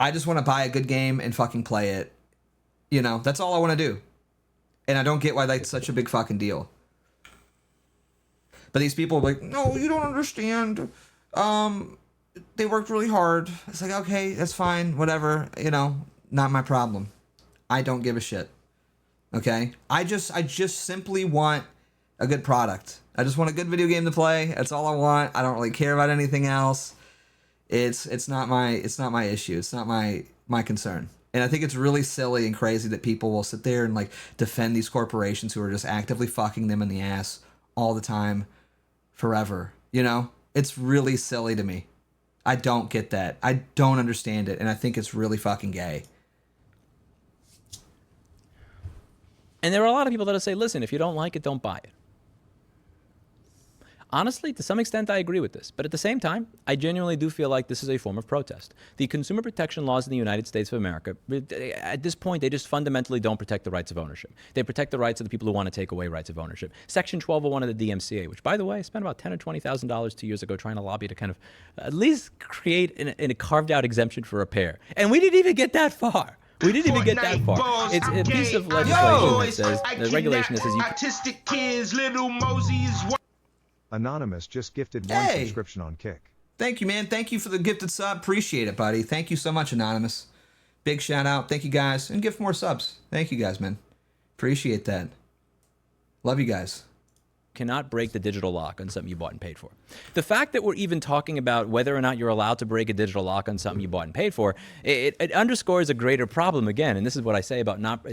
I just want to buy a good game and fucking play it. You know, that's all I want to do. And I don't get why that's such a big fucking deal. But these people are like, no, you don't understand. They worked really hard. It's like, okay, that's fine. Whatever. You know, not my problem. I don't give a shit. Okay? I just simply want a good product. I just want a good video game to play. That's all I want. I don't really care about anything else. It's not my issue. It's not my concern. And I think it's really silly and crazy that people will sit there and like defend these corporations who are just actively fucking them in the ass all the time, forever. You know? It's really silly to me. I don't get that. I don't understand it, and I think it's really fucking gay. And there are a lot of people that'll say, listen, if you don't like it, don't buy it. Honestly, to some extent, I agree with this. But at the same time, I genuinely do feel like this is a form of protest. The consumer protection laws in the United States of America, at this point, they just fundamentally don't protect the rights of ownership. They protect the rights of the people who want to take away rights of ownership. Section 1201 of the DMCA, which, by the way, I spent about $10,000 or $20,000 2 years ago trying to lobby to kind of at least create a carved-out exemption for repair. And we didn't even get that far. We didn't even get that far. It's a piece of legislation that says, the regulation that says you autistic kids, little Mosey's. Anonymous just gifted one subscription on Kick. Thank you, man. Thank you for the gifted sub. Appreciate it, buddy. Thank you so much, Anonymous. Big shout out. Thank you, guys. And gift more subs. Thank you, guys, man. Appreciate that. Love you guys. Cannot break the digital lock on something you bought and paid for. The fact that we're even talking about whether or not you're allowed to break a digital lock on something you bought and paid for, it underscores a greater problem again. And this is what I say about not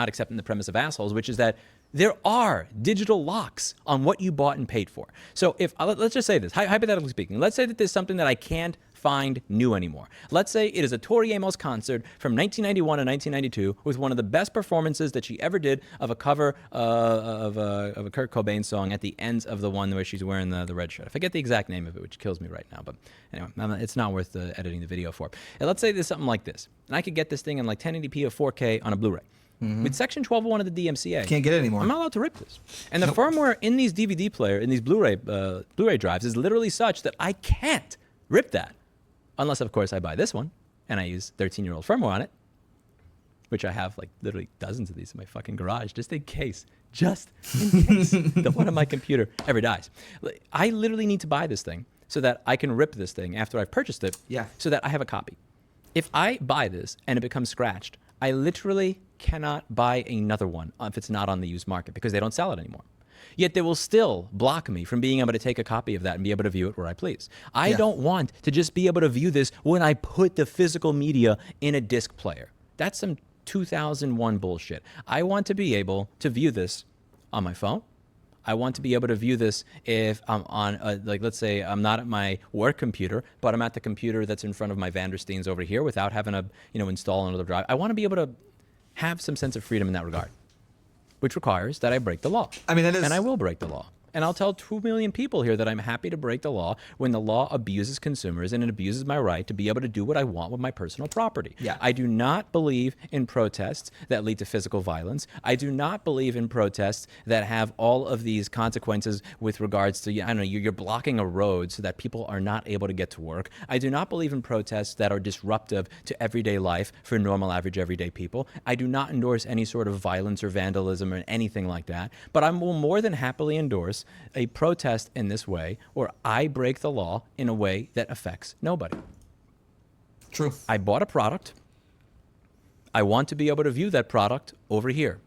accepting the premise of assholes, which is that there are digital locks on what you bought and paid for. So if, let's just say this, hypothetically speaking, let's say that there's something that I can't find new anymore. Let's say it is a Tori Amos concert from 1991 and 1992 with one of the best performances that she ever did of a cover of a Kurt Cobain song at the ends of the one where she's wearing the red shirt. I forget the exact name of it, which kills me right now. But anyway, it's not worth editing the video for. And let's say there's something like this. And I could get this thing in like 1080p or 4K on a Blu-ray. Mm-hmm. With Section 1201 of the DMCA, can't get it anymore. I'm not allowed to rip this. And the firmware in these DVD player, in these Blu-ray drives, is literally such that I can't rip that, unless of course I buy this one and I use 13-year-old firmware on it, which I have like literally dozens of these in my fucking garage, just in case that one on my computer ever dies. I literally need to buy this thing so that I can rip this thing after I've purchased it, so that I have a copy. If I buy this and it becomes scratched, I literally cannot buy another one if it's not on the used market because they don't sell it anymore. Yet they will still block me from being able to take a copy of that and be able to view it where I please. I don't want to just be able to view this when I put the physical media in a disc player. That's some 2001 bullshit. I want to be able to view this on my phone. I want to be able to view this if I'm on, like, let's say I'm not at my work computer, but I'm at the computer that's in front of my Vandersteens over here without having to, install another drive. I want to be able to have some sense of freedom in that regard, which requires that I break the law. I mean, that is... And I will break the law. And I'll tell 2 million people here that I'm happy to break the law when the law abuses consumers and it abuses my right to be able to do what I want with my personal property. Yeah. I do not believe in protests that lead to physical violence. I do not believe in protests that have all of these consequences with regards to, I don't know, you're blocking a road so that people are not able to get to work. I do not believe in protests that are disruptive to everyday life for normal, average, everyday people. I do not endorse any sort of violence or vandalism or anything like that. But I will more than happily endorse a protest in this way where I break the law in a way that affects nobody. True. I bought a product. I want to be able to view that product over here.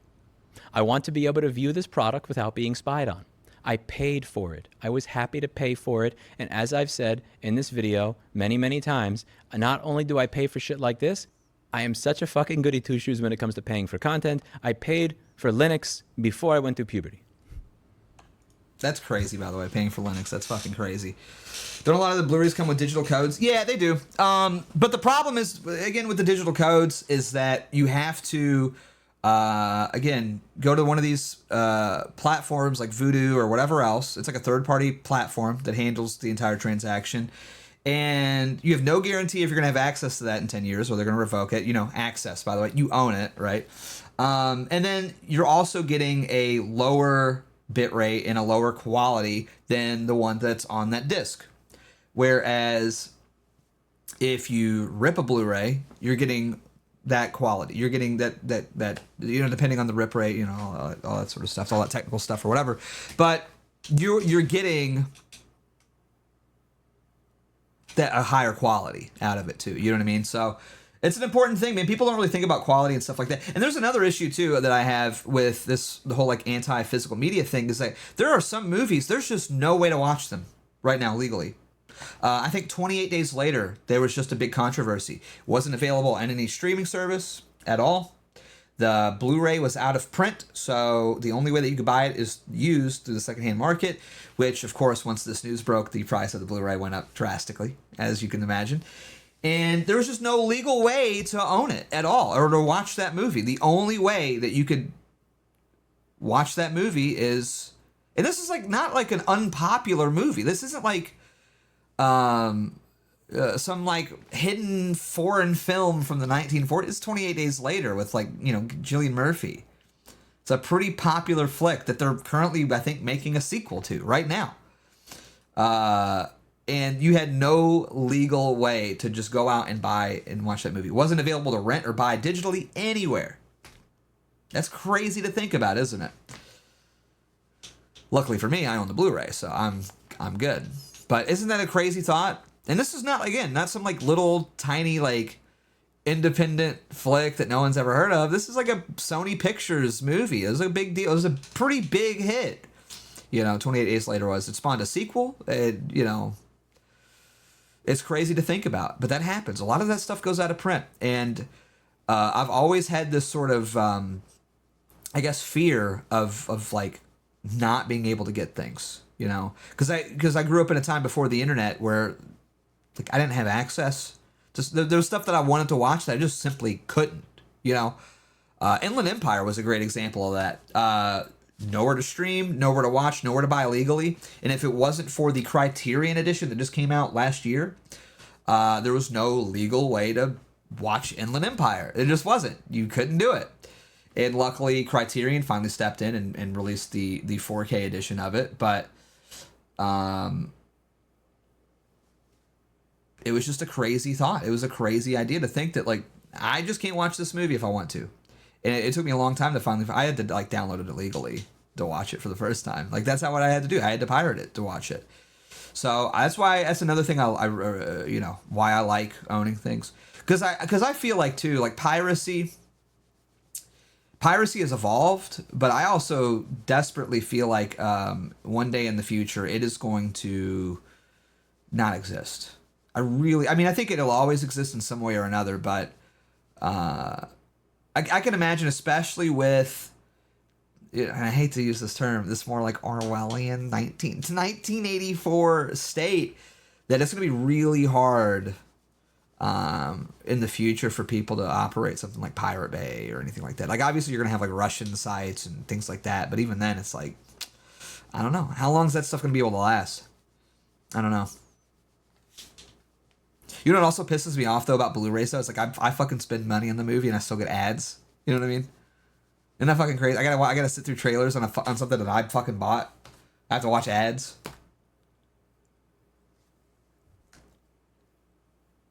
I want to be able to view this product without being spied on. I paid for it. I was happy to pay for it. And as I've said in this video many, many times, not only do I pay for shit like this, I am such a fucking goody two-shoes when it comes to paying for content. I paid for Linux before I went through puberty. That's crazy, by the way, paying for Linux. That's fucking crazy. Don't a lot of the Blu-rays come with digital codes? Yeah, they do. But the problem is, again, with the digital codes is that you have to, again, go to one of these platforms like Voodoo or whatever else. It's like a third-party platform that handles the entire transaction. And you have no guarantee if you're going to have access to that in 10 years or they're going to revoke it. You know, access, by the way. You own it, right? And then you're also getting a lower bitrate and a lower quality than the one that's on that disc. Whereas if you rip a Blu-ray, you're getting that quality. You're getting that you know, depending on the rip rate, you know, all that sort of stuff, all that technical stuff or whatever. But you're getting a higher quality out of it too. You know what I mean? So it's an important thing, man. People don't really think about quality and stuff like that. And there's another issue too that I have with the whole like anti-physical media thing is that there are some movies, there's just no way to watch them right now legally. I think 28 Days Later, there was just a big controversy. It wasn't available on any streaming service at all. The Blu-ray was out of print, so the only way that you could buy it is used through the secondhand market, which, of course, once this news broke, the price of the Blu-ray went up drastically, as you can imagine. And there was just no legal way to own it at all, or to watch that movie. The only way that you could watch that movie is... And this is like not like an unpopular movie. This isn't like some like hidden foreign film from the 1940s. It's 28 Days Later with like, you know, Cillian Murphy. It's a pretty popular flick that they're currently, I think, making a sequel to right now. And you had no legal way to just go out and buy and watch that movie. It wasn't available to rent or buy digitally anywhere. That's crazy to think about, isn't it? Luckily for me, I own the Blu-ray, so I'm good. But isn't that a crazy thought? And this is not, again, not some like little tiny like independent flick that no one's ever heard of. This is like a Sony Pictures movie. It was a big deal. It was a pretty big hit. You know, 28 Days Later was. It spawned a sequel. You know, it's crazy to think about, but that happens. A lot of that stuff goes out of print, and I've always had this sort of, I guess, fear of like not being able to get things. You know, because I grew up in a time before the internet where like I didn't have access. Just there was stuff that I wanted to watch that I just simply couldn't. You know, Inland Empire was a great example of that. Nowhere to stream, nowhere to watch, nowhere to buy legally. And if it wasn't for the Criterion edition that just came out last year, there was no legal way to watch Inland Empire. It just wasn't. You couldn't do it. And luckily, Criterion finally stepped in and released the 4K edition of it. But it was just a crazy thought. It was a crazy idea to think that, like, I just can't watch this movie if I want to. And it took me a long time to finally... I had to, like, download it illegally to watch it for the first time. Like, that's not what I had to do. I had to pirate it to watch it. So that's another thing you know, why I like owning things. Because I feel like, too, like, piracy has evolved, but I also desperately feel like one day in the future it is going to not exist. I think it'll always exist in some way or another, but I can imagine, especially with, and I hate to use this term, this more like Orwellian 1984 state, that it's going to be really hard in the future for people to operate something like Pirate Bay or anything like that. Like, obviously you're going to have like Russian sites and things like that, but even then it's like, I don't know. How long is that stuff going to be able to last? I don't know. You know what also pisses me off though about Blu-rays though? It's like I fucking spend money on the movie and I still get ads. You know what I mean? Isn't that fucking crazy? I gotta sit through trailers on something that I fucking bought. I have to watch ads.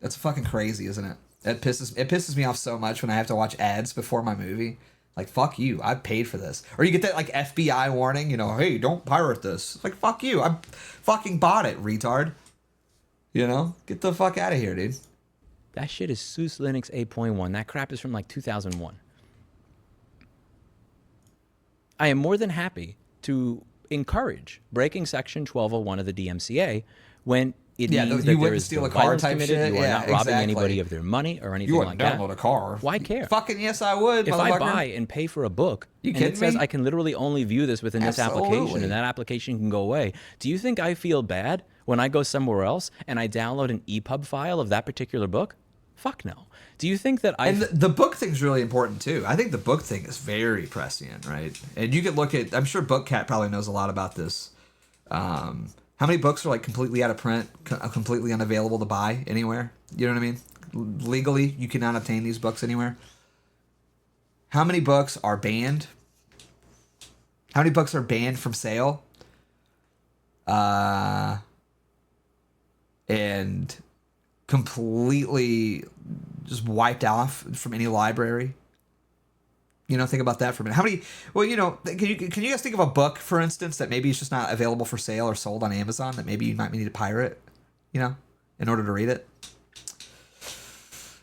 That's fucking crazy, isn't it? It pisses me off so much when I have to watch ads before my movie. Like, fuck you, I paid for this. Or you get that like FBI warning, you know, hey, don't pirate this. Like, fuck you, I fucking bought it, retard. You know, get the fuck out of here, dude. That shit is SUSE Linux 8.1. That crap is from like 2001. I am more than happy to encourage breaking Section 1201 of the DMCA when It Yeah, means you that there wouldn't is steal no a car violence type committed. shit. You are Yeah, not robbing exactly. anybody of their money or anything You like wouldn't that. download a car. Why care? Fucking yes, I would, If motherfucker. I buy and pay for a book You and it kidding says me? I can literally only view this within this application Absolutely. and that application can go away, do you think I feel bad when I go somewhere else and I download an EPUB file of that particular book? Fuck no. Do you think that And the book thing's really important too. I think the book thing is very prescient, right? And you could look at, I'm sure BookCat probably knows a lot about this. How many books are like completely out of print, completely unavailable to buy anywhere? You know what I mean? Legally, you cannot obtain these books anywhere. How many books are banned? How many books are banned from sale? And completely just wiped off from any library. You know, think about that for a minute. How many? Well, you know, can you guys think of a book, for instance, that maybe it's just not available for sale or sold on Amazon that maybe you might need to pirate, you know, in order to read it?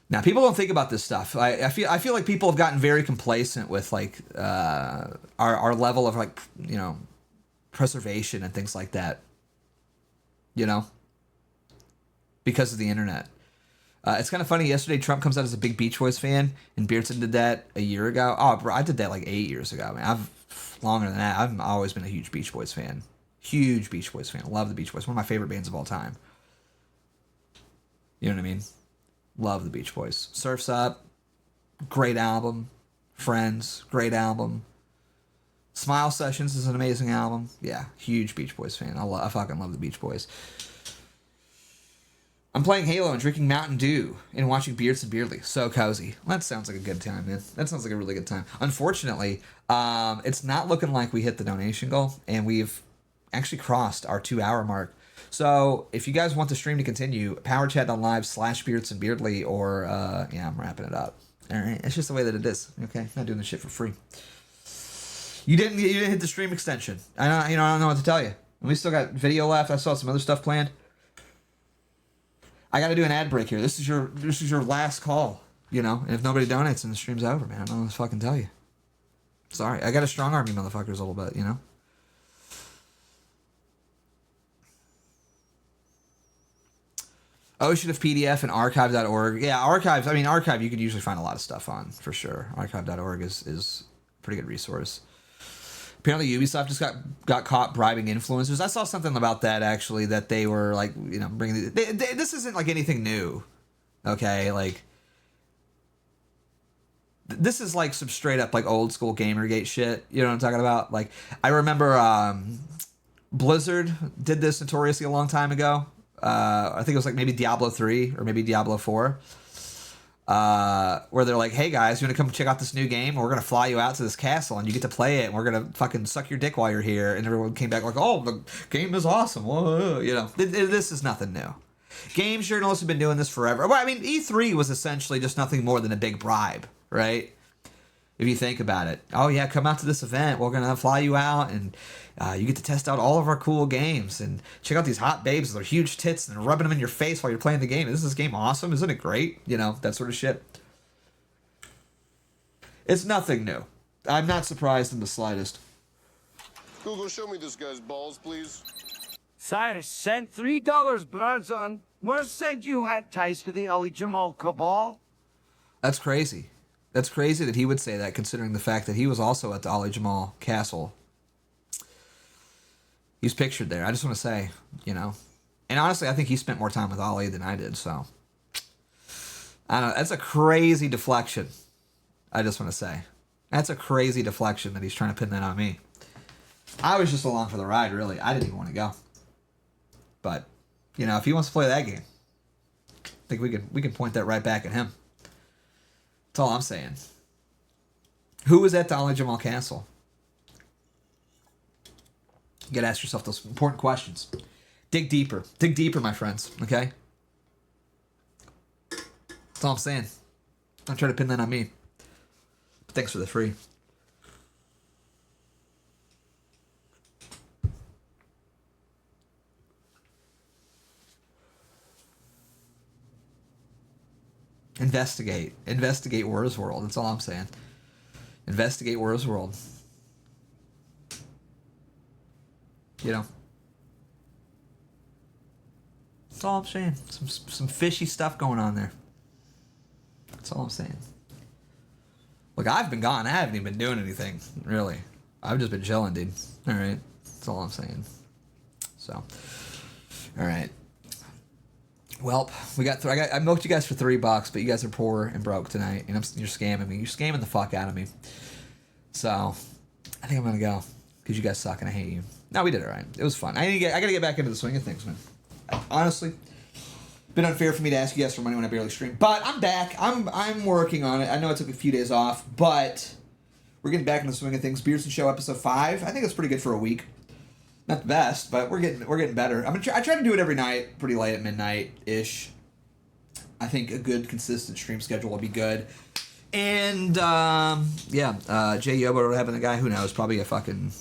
Now, people don't think about this stuff. I feel like people have gotten very complacent with like our level of like, you know, preservation and things like that. You know, because of the internet. It's kind of funny. Yesterday, Trump comes out as a big Beach Boys fan, and Beardson did that a year ago. Oh, bro, I did that like 8 years ago. I mean, I've longer than that. I've always been a huge Beach Boys fan. Huge Beach Boys fan. Love the Beach Boys. One of my favorite bands of all time. You know what I mean? Love the Beach Boys. Surf's Up, great album. Friends, great album. Smile Sessions is an amazing album. Yeah, huge Beach Boys fan. I fucking love the Beach Boys. I'm playing Halo and drinking Mountain Dew and watching Beardson Beardly. So cozy. That sounds like a good time, man. That sounds like a really good time. Unfortunately, it's not looking like we hit the donation goal, and we've actually crossed our 2-hour mark. So if you guys want the stream to continue, powerchat.live/Beardson Beardly, or yeah, I'm wrapping it up. All right, it's just the way that it is. Okay, not doing this shit for free. You didn't hit the stream extension. I don't know what to tell you. And we still got video left. I saw some other stuff planned. I got to do an ad break here. This is your last call, you know. And if nobody donates, then the stream's over, man. I don't know what to fucking tell you. Sorry, I got to strong arm you motherfuckers a little bit, you know. Ocean of PDF and archive.org. Yeah, archives. I mean, archive. You could usually find a lot of stuff on for sure. Archive.org is a pretty good resource. Apparently Ubisoft just got caught bribing influencers. I saw something about that, actually, that they were, like, you know, bringing... this isn't, like, anything new, okay? Like, this is, like, some straight-up, like, old-school Gamergate shit. You know what I'm talking about? Like, I remember Blizzard did this notoriously a long time ago. I think it was, like, maybe Diablo 3 or maybe Diablo 4. Where they're like, hey guys, you want to come check out this new game? We're going to fly you out to this castle and you get to play it and we're going to fucking suck your dick while you're here. And everyone came back like, oh, the game is awesome. Whoa. You know, this is nothing new. Games journalists have been doing this forever. Well, I mean, E3 was essentially just nothing more than a big bribe, right? If you think about it. Oh yeah, come out to this event. We're going to fly you out and you get to test out all of our cool games and check out these hot babes with their huge tits and rubbing them in your face while you're playing the game. Isn't this game awesome? Isn't it great? You know, that sort of shit. It's nothing new. I'm not surprised in the slightest. Google, show me this guy's balls, please. Sire sent $3, Beardson. Where said you had ties to the Ali Jamal cabal? That's crazy. That's crazy that he would say that, considering the fact that he was also at the Ali Jamal castle. He's pictured there. I just want to say, you know. And honestly, I think he spent more time with Ali than I did, so. I don't know. That's a crazy deflection. I just want to say. That's a crazy deflection that he's trying to pin that on me. I was just along for the ride, really. I didn't even want to go. But, you know, if he wants to play that game, I think we can point that right back at him. That's all I'm saying. Who was at the Ali Jamal Castle? You gotta ask yourself those important questions. Dig deeper. Dig deeper, my friends. Okay? That's all I'm saying. Don't try to pin that on me. But thanks for the free. Investigate. Investigate War's World. That's all I'm saying. Investigate War's World. You know. That's all I'm saying. Some fishy stuff going on there. That's all I'm saying. Look, I've been gone. I haven't even been doing anything, really. I've just been chilling, dude. All right. That's all I'm saying. So, all right. Well, I milked you guys for $3, but you guys are poor and broke tonight, and you're scamming me. You're scamming the fuck out of me. So, I think I'm gonna go because you guys suck and I hate you. No, we did it right. It was fun. I gotta get back into the swing of things, man. Honestly, been unfair for me to ask you guys for money when I barely stream, but I'm back. I'm working on it. I know I took a few days off, but we're getting back into the swing of things. Beardson Show episode 5. I think it's pretty good for a week. Not the best, but we're getting better. I try to do it every night, pretty late at midnight ish. I think a good consistent stream schedule will be good. And Jay Yobo or having a guy, who knows, probably a fucking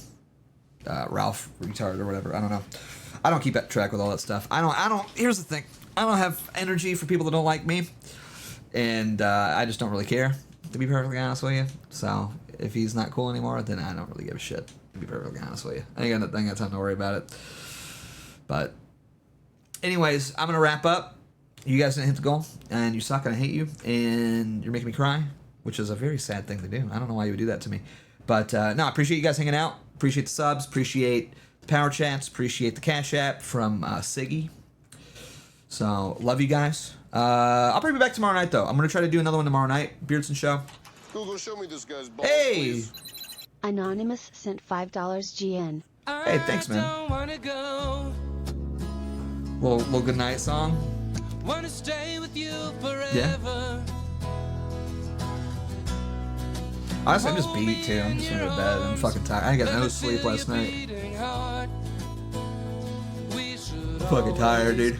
Ralph retard or whatever. I don't know. I don't keep track with all that stuff. I don't. Here's the thing. I don't have energy for people that don't like me, and I just don't really care, to be perfectly honest with you. So if he's not cool anymore, then I don't really give a shit, to be perfectly honest with you. I ain't got time to worry about it. But anyways, I'm gonna wrap up. You guys didn't hit the goal, and you suck, and I hate you, and you're making me cry, which is a very sad thing to do. I don't know why you would do that to me. But no, I appreciate you guys hanging out. Appreciate the subs. Appreciate the power chats. Appreciate the Cash App from Siggy. So, love you guys. I'll probably be back tomorrow night, though. I'm going to try to do another one tomorrow night. Beardson Show. Google, show me this guy's balls, Hey! please. Anonymous sent $5 GN. Hey, thanks, man. Little good night song. Wanna stay with you forever. Yeah. Honestly, I'm just beat, too. I'm just going to go to bed. I'm fucking tired. I got no sleep last night. I'm fucking tired, dude.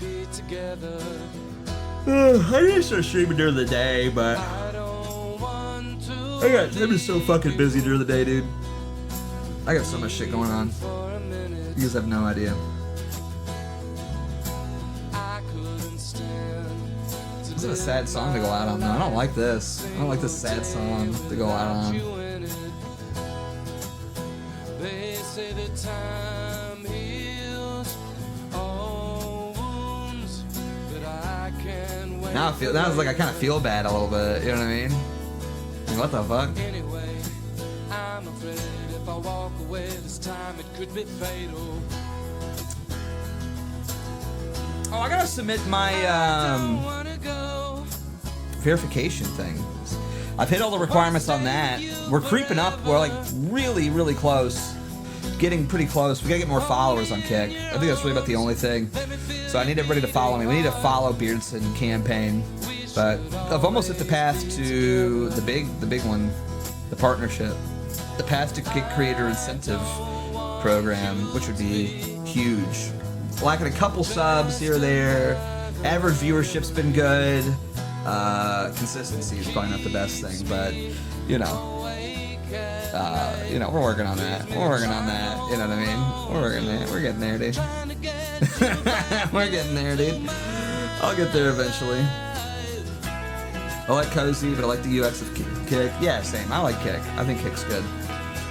I need to start streaming during the day, but I'm just so fucking busy during the day, dude. I got so much shit going on. You guys have no idea. This is a sad song to go out on, though. I don't like this. I don't like this sad song to go out on. They say that time heals all wounds, but I can wait. Now it's like I kind of feel bad a little bit. You know what I mean? Like, what the fuck? Anyway, I'm afraid if I walk away this time, it could be fatal. Oh, I gotta submit my verification thing. I've hit all the requirements on that. We're creeping up. We're like really, really close. Getting pretty close. We gotta get more followers on Kick. I think that's really about the only thing. So I need everybody to follow me. We need to follow Beardson campaign. But I've almost hit the path to the big one, the partnership. The path to Kick Creator Incentive Program, which would be huge. Lacking a couple subs here or there. Average viewership's been good. Consistency is probably not the best thing, but we're working on that. We're working on that. You know what I mean? We're working there. We're getting there, dude. We're getting there, dude. I'll get there eventually. I like Cozy, but I like the UX of Kick. Yeah, same. I like Kick. I think Kick's good.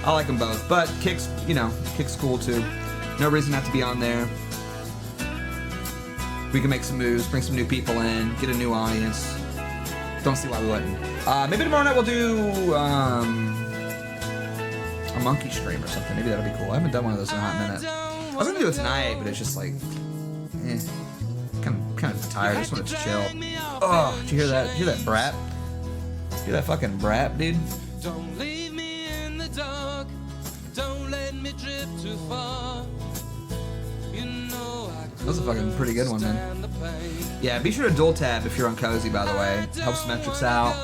I like them both, but Kick's cool too. No reason not to be on there. We can make some moves, bring some new people in, get a new audience. Don't see why we wouldn't. Maybe tomorrow night we'll do a monkey stream or something. Maybe that'll be cool. I haven't done one of those in a hot minute. I was gonna do it tonight, but it's just like, kind of tired. I just wanted to chill. Oh, did you hear that? Did you hear that brat? Hear that fucking brat, dude? Don't leave me in the dark. Don't let me drift too far. You know That was a fucking pretty good one, man. Yeah, be sure to dual tab if you're on Cozy, by the way. Helps metrics out.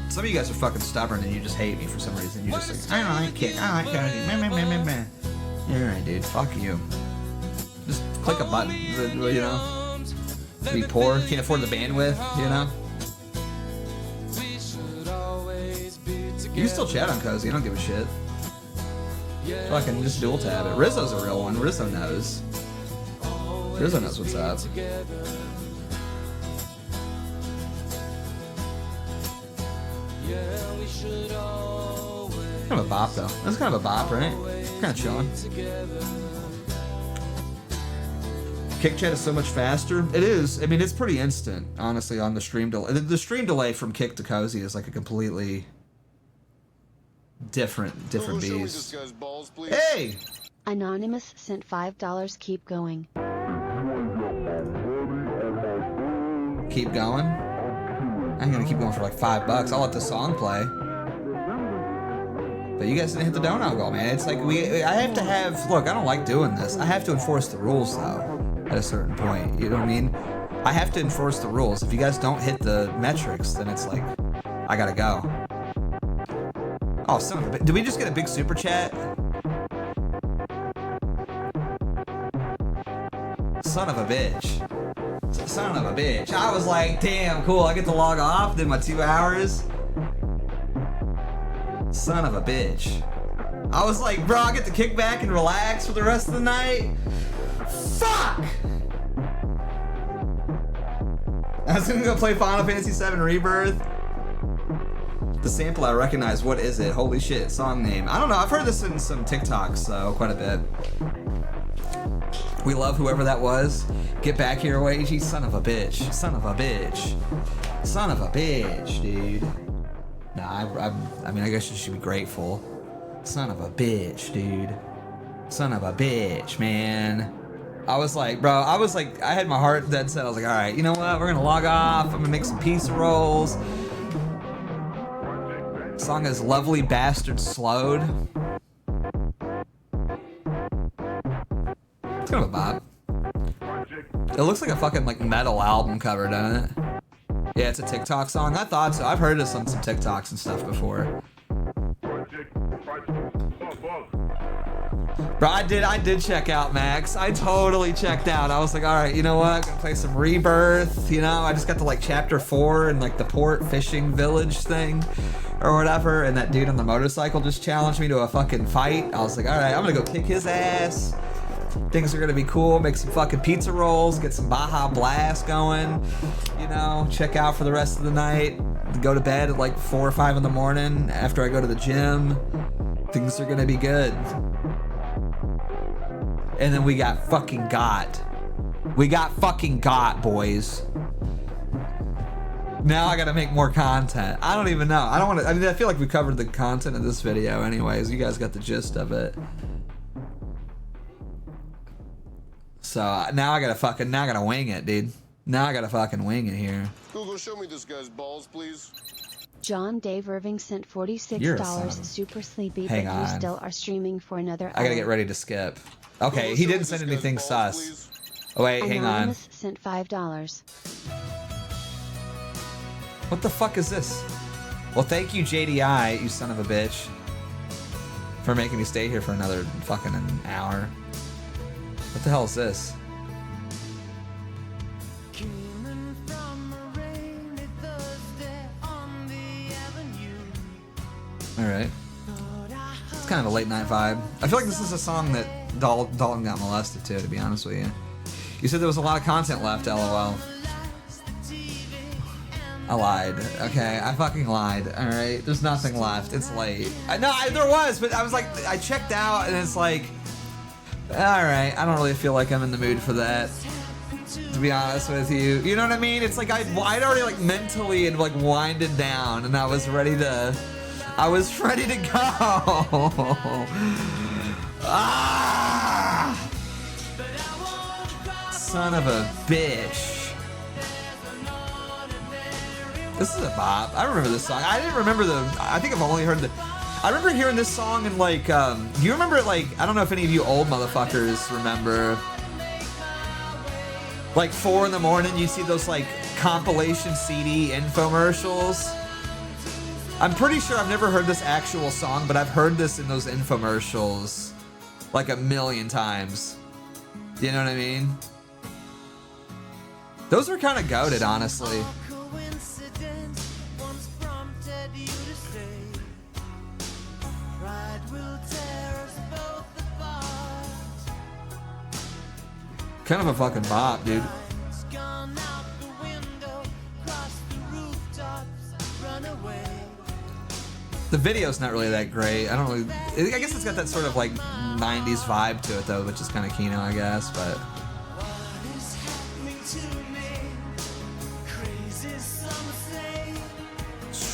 Some of you guys are fucking stubborn and you just hate me for some reason. You just like, I don't like Kick. I don't like Cozy. Meh, meh, meh, meh, meh. Alright, dude. Fuck you. Just click a button, you know? Be poor. Can't afford the bandwidth, you know? You can still chat on Cozy. I don't give a shit. Fucking just dual tab it. Rizzo's a real one. Rizzo knows. Rizzo knows what's up. Kind of a bop, though. That's kind of a bop, right? Kind of chilling. Kick chat is so much faster. It is. I mean, it's pretty instant, honestly, on the stream delay. The stream delay from Kick to Cozy is like a completely different Google, show me this beast. guy's balls, please. Hey! Anonymous sent $5. Keep going. Keep going? I ain't gonna keep going for like $5. I'll let the song play. But you guys didn't hit the donut goal, man. It's like I have to have, look, I don't like doing this. I have to enforce the rules though, at a certain point. You know what I mean? I have to enforce the rules. If you guys don't hit the metrics, then it's like, I gotta go. Oh, son of a bitch. Did we just get a big super chat? Son of a bitch. Son of a bitch. I was like, damn, cool. I get to log off, then my 2 hours. Son of a bitch. I was like, bro, I get to kick back and relax for the rest of the night. Fuck! I was gonna go play Final Fantasy VII Rebirth. The sample I recognize, what is it? Holy shit, song name. I don't know, I've heard this in some TikToks, so quite a bit. We love whoever that was. Get back here, Wagy. Son of a bitch. Son of a bitch. Son of a bitch, dude. Nah, I mean, I guess you should be grateful. Son of a bitch, dude. Son of a bitch, man. I was like, bro, I had my heart dead set. I was like, all right, you know what? We're gonna log off. I'm gonna make some pizza rolls. Song is Lovely Bastard Slowed. It's kind of a bop. It looks like a fucking like metal album cover, doesn't it? Yeah, it's a TikTok song. I thought so. I've heard this on some TikToks and stuff before. Bro, I did check out, Max. I totally checked out. I was like, all right, you know what? I'm gonna play some Rebirth. You know, I just got to like chapter 4 and like the port fishing village thing or whatever. And that dude on the motorcycle just challenged me to a fucking fight. I was like, all right, I'm gonna go kick his ass. Things are gonna be cool. Make some fucking pizza rolls. Get some Baja Blast going. You know, check out for the rest of the night. Go to bed at like 4 or 5 in the morning after I go to the gym. Things are gonna be good. And then we got fucking got. We got fucking got, boys. Now I gotta make more content. I don't even know. I don't want to. I mean, I feel like we covered the content of this video, anyways. You guys got the gist of it. So now I gotta wing it, dude. Now I gotta fucking wing it here. Google, show me this guy's balls, please. John Dave Irving sent You're a $46. son. Super sleepy, Hang but on. you still are streaming for another hour. I gotta get ready to skip. Okay, Google, he show me didn't this send guy's anything balls, sus. please. Oh wait, hang on. Anonymous sent $5. What the fuck is this? Well, thank you, JDI, you son of a bitch, for making me stay here for another fucking an hour. What the hell is this? Alright. It's kind of a late night vibe. I feel like this is a song that Dalton got molested to be honest with you. You said there was a lot of content left, lol. I lied. Okay, I fucking lied. Alright, there's nothing left. It's late. There was, but I was like, I checked out and it's like, alright, I don't really feel like I'm in the mood for that. To be honest with you. You know what I mean? It's like I'd already like mentally and like winded down and I was ready to go. Ah! Son of a bitch. This is a bop. I remember this song. I didn't remember I think I've only heard I remember hearing this song in like, do you remember like, I don't know if any of you old motherfuckers remember, like 4 in the morning, you see those like compilation CD infomercials. I'm pretty sure I've never heard this actual song, but I've heard this in those infomercials like a million times. You know what I mean? Those were kind of goated, honestly. Kind of a fucking bop, dude. The video's not really that great. I guess it's got that sort of like 90s vibe to it though, which is kind of Kino, I guess, but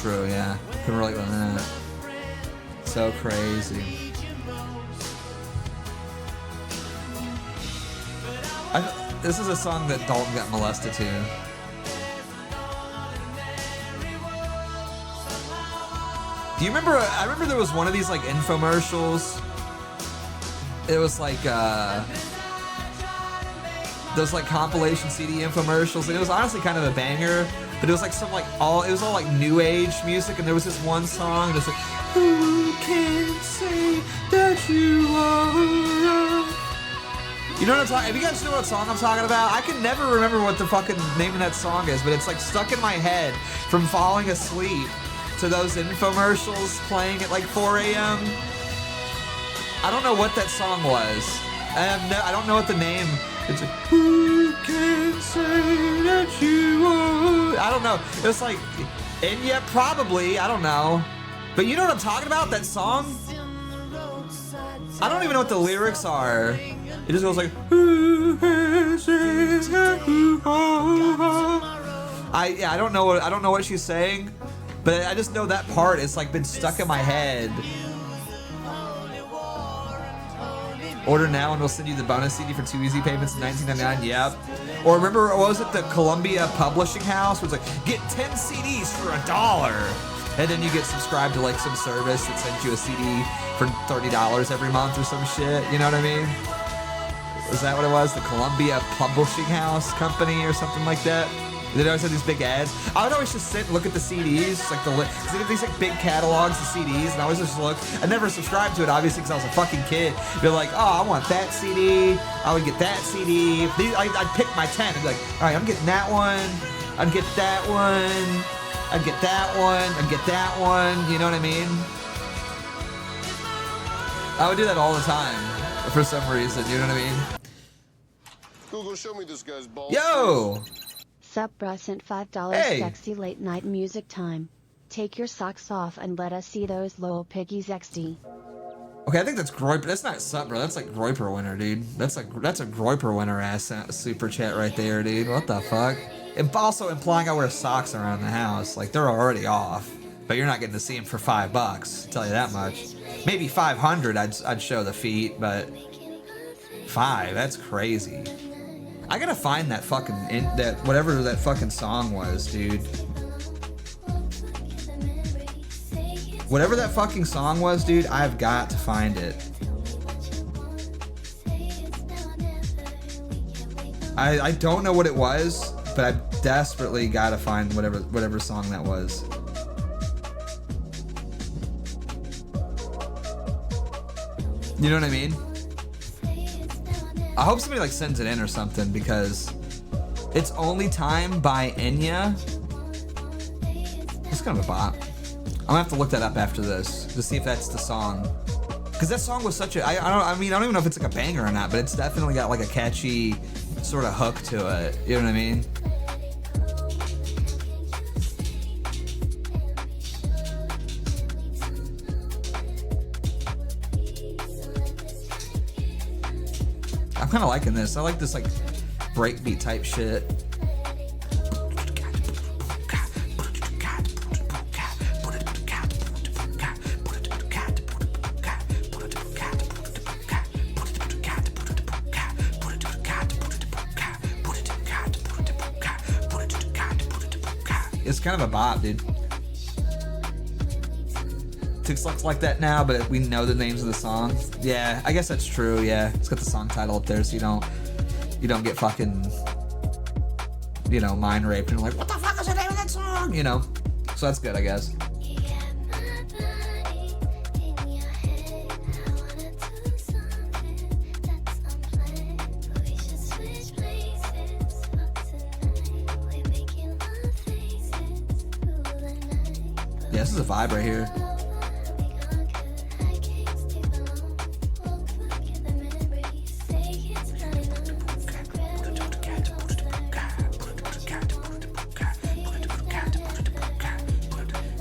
true, yeah. Can relate with that. So crazy. This is a song that Dalton got molested to. Do you remember? I remember there was one of these like infomercials. It was like those like compilation CD infomercials, and it was honestly kind of a banger. But it was like some like it was all like new age music, and there was this one song. And it was like, "Who can say that you are?" You know what I'm talking? If you guys know what song I'm talking about, I can never remember what the fucking name of that song is, but it's like stuck in my head from falling asleep to those infomercials playing at like 4 a.m. I don't know what that song was. I don't know what the name. It's like, who can say that you are? I don't know. It was like, and yeah, probably. I don't know. But you know what I'm talking about? That song? I don't even know what the lyrics are. It just goes like, who can say that you are? I don't know what she's saying, but I just know that part. It's like been stuck in my head. Order now and we'll send you the bonus CD for 2 easy payments in $19.99. Yep. Or remember, what was it, the Columbia Publishing House? Where it's like, get 10 CDs for $1. And then you get subscribed to like some service that sends you a CD for $30 every month or some shit. You know what I mean? Was that what it was? The Columbia Publishing House Company or something like that? They always have these big ads. I would always just sit and look at the CDs, like they have these like big catalogs of CDs, and I always just look. I never subscribed to it, obviously, because I was a fucking kid. They're like, oh, I want that CD. I would get that CD. I'd pick my 10. I'd be like, all right, I'm getting that one. I'd get that one. I'd get that one. I'd get that one. You know what I mean? I would do that all the time for some reason. You know what I mean? Google, show me this guy's balls. Yo! Sup bruh, sent $5 Hey. sexy late night music time. Take your socks off and let us see those little piggies XD. Okay, I think that's Groiper. That's not Sup, bro. That's like Groiper winner, dude. That's a Groiper winner ass super chat right there, dude. What the fuck? And also implying I wear socks around the house. Like, they're already off. But you're not getting to see them for $5, I'll tell you that much. Maybe 500 I'd show the feet, but 5, that's crazy. I gotta find that fucking whatever that fucking song was, dude. Whatever that fucking song was, dude, I've got to find it. I don't know what it was, but I desperately gotta find whatever song that was. You know what I mean? I hope somebody like sends it in or something, because It's Only Time by Enya. It's kind of a bop. I'm gonna have to look that up after this to see if that's the song. Because that song was such a, I don't even know if it's like a banger or not, but it's definitely got like a catchy sort of hook to it. You know what I mean? I'm kind of liking this. I like this like breakbeat type shit. It's kind of a bop, dude. TikTok's like that now, but we know the names of the songs. Yeah, I guess that's true. Yeah, it's got the song title up there, so you don't get fucking, mind raped and like, what the fuck is the name of that song? So that's good, I guess. Yeah, this is a vibe right here.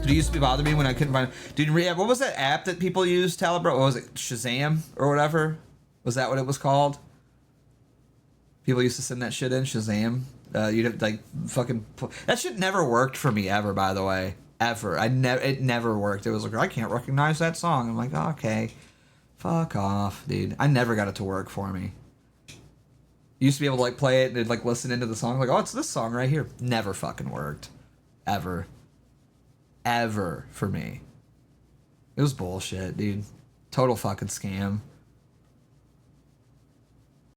Did it used to be bothering me when I couldn't find it? Dude, what was that app that people used, Talibro? What was it? Shazam or whatever? Was that what it was called? People used to send that shit in, Shazam. You'd have like fucking... That shit never worked for me ever, by the way. ever. It never worked. It was like, I can't recognize that song. I'm like, okay, fuck off, dude. I never got it to work for me. Used to be able to like play it and like listen into the song, like, oh, it's this song right here. Never fucking worked, ever for me. It was bullshit, dude. Total fucking scam.